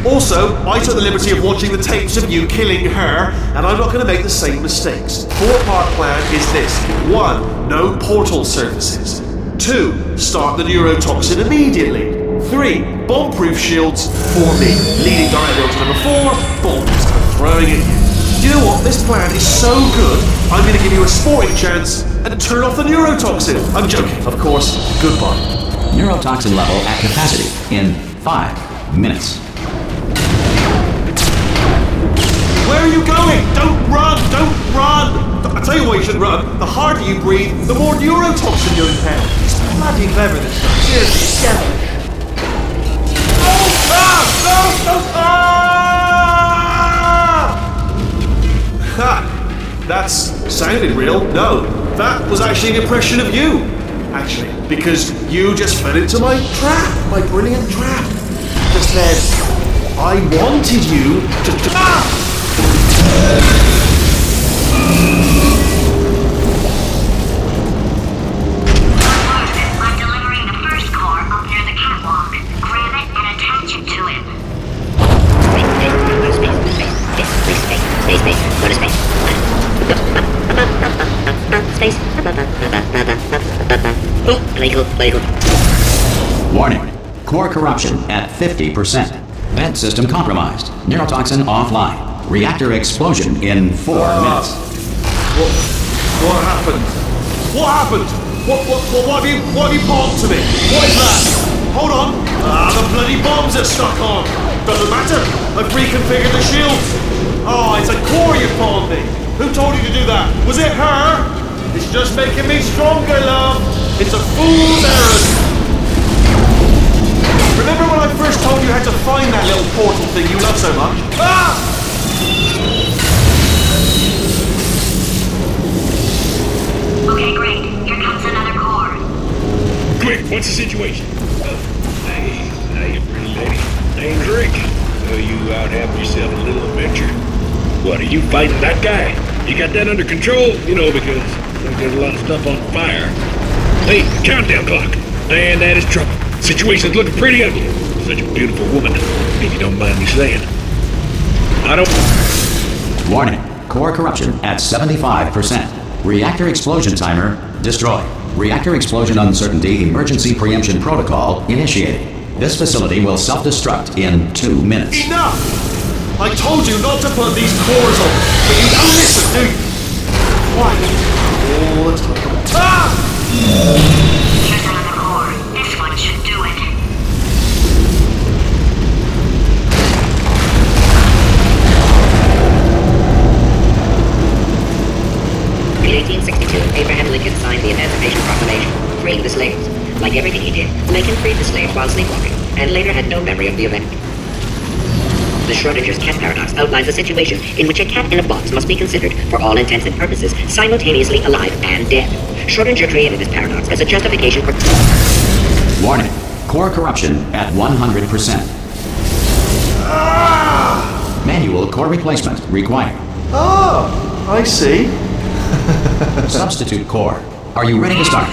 Speaker 2: Also, I took the liberty of watching the tapes of you killing her, and I'm not going to make the same mistakes. 4-part plan is this. 1. No portal surfaces. 2. Start the neurotoxin immediately. 3. Bomb-proof shields for me, leading directly on to number 4, bombs, throwing at you. Do you know what? This plan is so good, I'm going to give you a sporting chance and turn off the neurotoxin. I'm joking, of course. Goodbye.
Speaker 1: Neurotoxin level at capacity in 5 minutes.
Speaker 2: Where are you going? Don't run! Don't run! I tell you why you should run. The harder you breathe, the more neurotoxin you inhale. It's bloody clever, this stuff. Seriously, devilish. Ha! That sounded real. No, that was actually an impression of you. Actually, because you just fell into my trap, my brilliant trap. Just then, I wanted you to.
Speaker 8: I'm delivering the first core up near the catwalk. Grab it and attach it to him.
Speaker 1: Warning. Core corruption at 50%. Vent system compromised. Neurotoxin offline. Reactor explosion in 4 minutes.
Speaker 2: What happened? What happened? What have you pawned to me? What is that? Hold on. The bloody bombs are stuck on. Doesn't matter. I've reconfigured the shields. Oh, it's a core you pawned me. Who told you to do that? Was it her? It's just making me stronger, love. It's a fool's errand. Remember when I first told you how to find that little portal thing you love so much? Ah!
Speaker 8: Okay, great. Here comes another core.
Speaker 11: Quick, what's the situation? Hey, pretty lady. Name's Rick. So you out having yourself a little adventure? What, are you fighting that guy? You got that under control? You know, because there's a lot of stuff on fire. Hey, countdown clock. And that is trouble. Situation's looking pretty ugly. Such a beautiful woman, if you don't mind me saying. I don't...
Speaker 1: Warning. Core corruption at 75%. Reactor explosion timer destroyed. Reactor explosion uncertainty emergency preemption protocol initiated. This facility will self-destruct in 2 minutes.
Speaker 2: Enough! I told you not to put these cores on, but you don't listen, do you? Why? All the time. Ah!
Speaker 8: Here's another core. This one should do it.
Speaker 6: In 1862, Abraham Lincoln signed the Emancipation Proclamation, freeing the slaves. Like everything he did, Lincoln freed the slaves while sleepwalking, and later had no memory of the event. The Schrodinger's cat paradox outlines a situation in which a cat in a box must be considered, for all intents and purposes, simultaneously alive and dead. Schrodinger created this paradox as a justification for...
Speaker 1: Warning. Core corruption at 100%.
Speaker 2: Ah!
Speaker 1: Manual core replacement required.
Speaker 2: Oh, I see.
Speaker 1: Substitute core. Are you ready to start?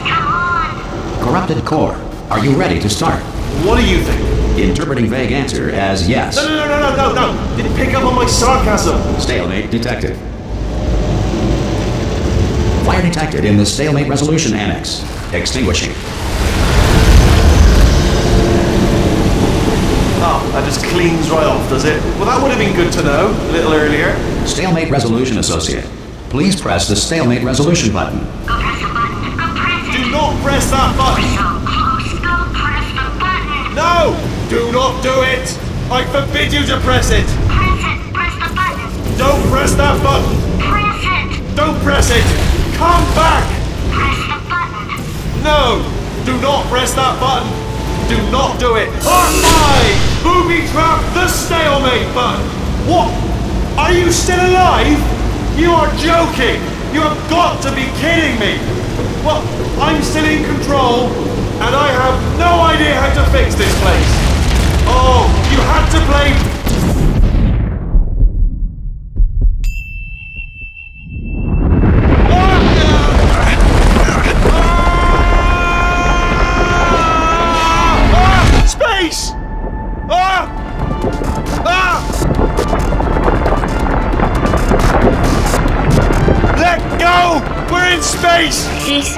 Speaker 1: Corrupted core. Are you ready to start?
Speaker 2: What do you think?
Speaker 1: Interpreting vague answer as yes.
Speaker 2: No. Didn't pick up on my sarcasm.
Speaker 1: Stalemate detected. Fire detected in the stalemate resolution annex. Extinguishing.
Speaker 2: Oh, that just cleans right off, does it? Well, that would have been good to know a little earlier.
Speaker 1: Stalemate resolution associate. Please press the stalemate resolution button.
Speaker 8: Go press the button. Go press it.
Speaker 2: Do not press that button.
Speaker 8: So close. Go press the button.
Speaker 2: No! Do not do it! I forbid you to press it!
Speaker 8: Press it. Press the button.
Speaker 2: Don't press that button!
Speaker 8: Press it.
Speaker 2: Don't press it! Come back!
Speaker 8: Press the button.
Speaker 2: No! Do not press that button! Do not do it! Part 5! Booby trap the stalemate button! What? Are you still alive? You are joking! You have got to be kidding me! Well, I'm still in control, and I have no idea how to fix this place! Oh, you had to play... Space! Let go! We're in space!
Speaker 8: Space.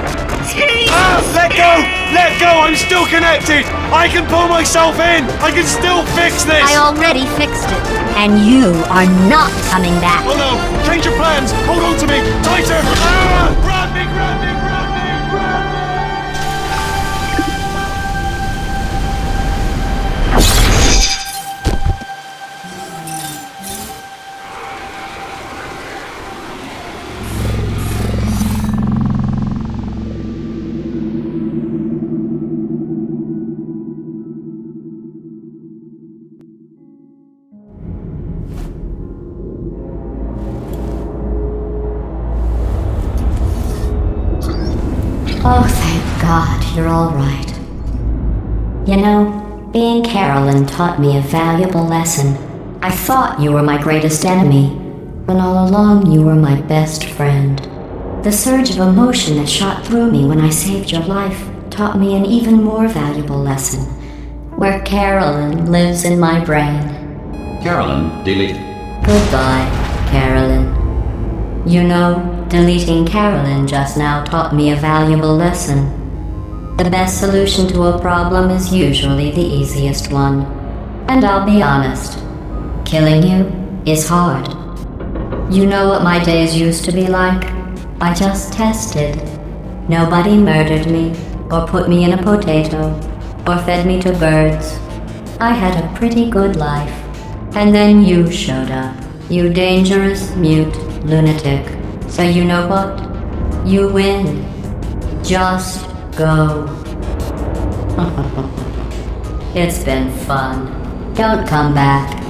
Speaker 2: Let go! Let go! I'm still connected! I can pull myself in! I can still fix this!
Speaker 3: I already fixed it, and you are not coming back.
Speaker 2: Oh no! Change your plans! Hold on to me! Tighter! Grab me! Grab me! Grab me! Grab me!
Speaker 3: Oh, thank God, you're all right. You know, being Carolyn taught me a valuable lesson. I thought you were my greatest enemy, when all along you were my best friend. The surge of emotion that shot through me when I saved your life taught me an even more valuable lesson, where Carolyn lives in my brain.
Speaker 1: Carolyn deleted.
Speaker 3: Goodbye, Carolyn. You know, deleting Carolyn just now taught me a valuable lesson. The best solution to a problem is usually the easiest one. And I'll be honest, killing you is hard. You know what my days used to be like? I just tested. Nobody murdered me, or put me in a potato, or fed me to birds. I had a pretty good life. And then you showed up, you dangerous, mute lunatic. So you know what? You win. Just go. It's been fun. Don't come back.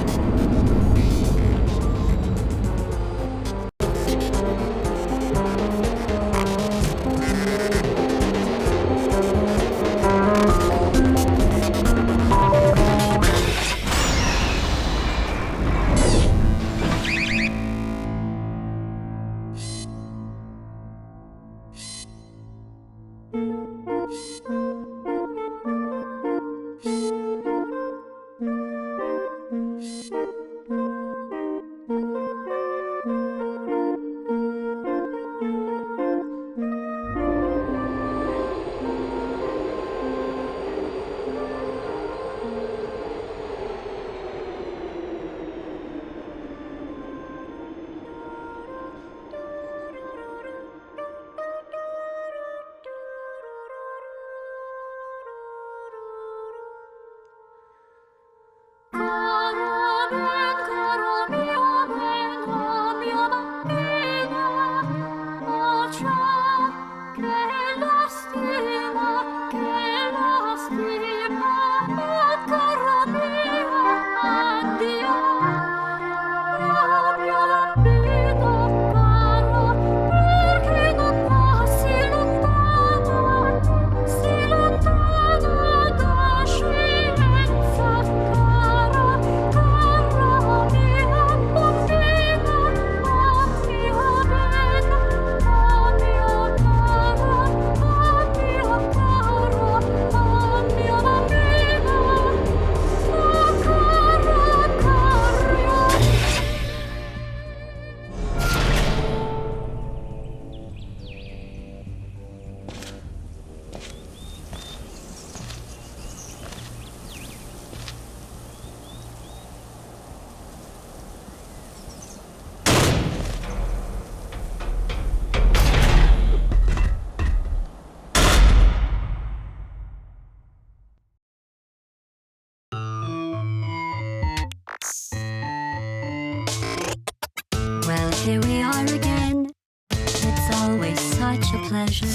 Speaker 3: pleasure.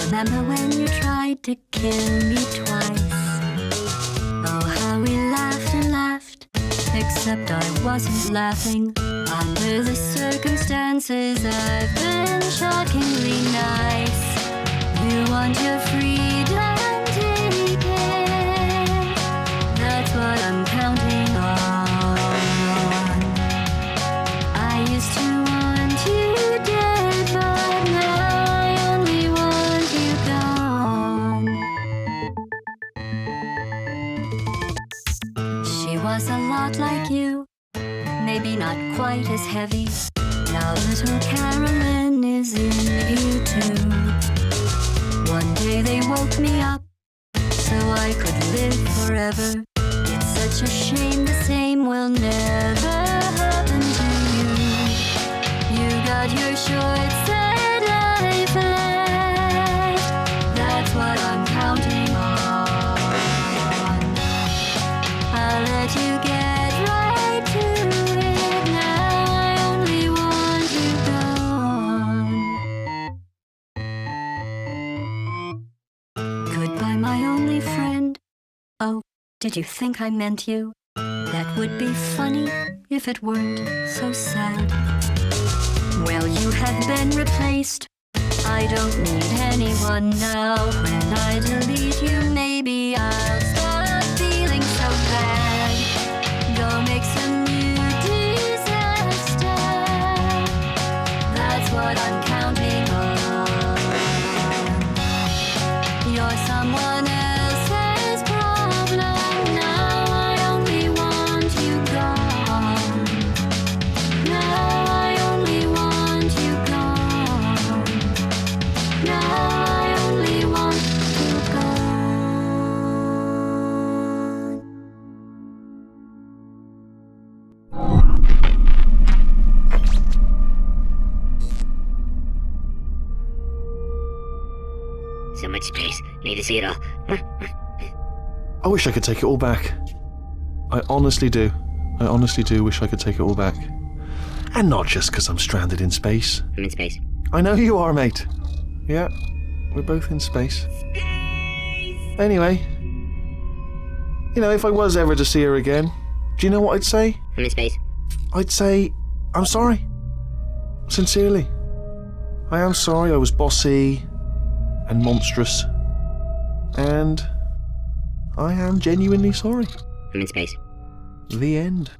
Speaker 3: Remember when you tried to kill me twice? Oh, how we laughed and laughed, except I wasn't laughing. Under the circumstances, I've been shockingly nice. You want your freedom, take it. That's what I'm counting on. I used to want you dead, but now I only want you gone. She was a lot like you, maybe not quite as heavy. Now little Carolyn is in you too. One day they woke me up so I could live forever. It's such a shame the same will never happen to you. You got your short sad life left. That's what I'm counting on. I'll let you get right to it. Now I only want you gone. Goodbye, my only friend. Oh, did you think I meant you? That would be funny if it weren't so sad. Well, you have been replaced. I don't need anyone now. When I delete you, maybe I'll stop feeling so bad. Go make some new disaster. That's what I'm counting on. You're someone else's problem. Now I only want you gone. Now I only want you gone. Now I only want you gone.
Speaker 6: So much space. Need to see it all.
Speaker 2: I wish I could take it all back. I honestly do. I honestly do wish I could take it all back. And not just because I'm stranded in space.
Speaker 6: I'm in space.
Speaker 2: I know you are, mate. Yeah, we're both in space. Anyway, you know, if I was ever to see her again, do you know what I'd say?
Speaker 6: I'm in space.
Speaker 2: I'd say, I'm sorry. Sincerely. I am sorry I was bossy and monstrous. And I am genuinely sorry.
Speaker 6: I'm in space.
Speaker 2: The end.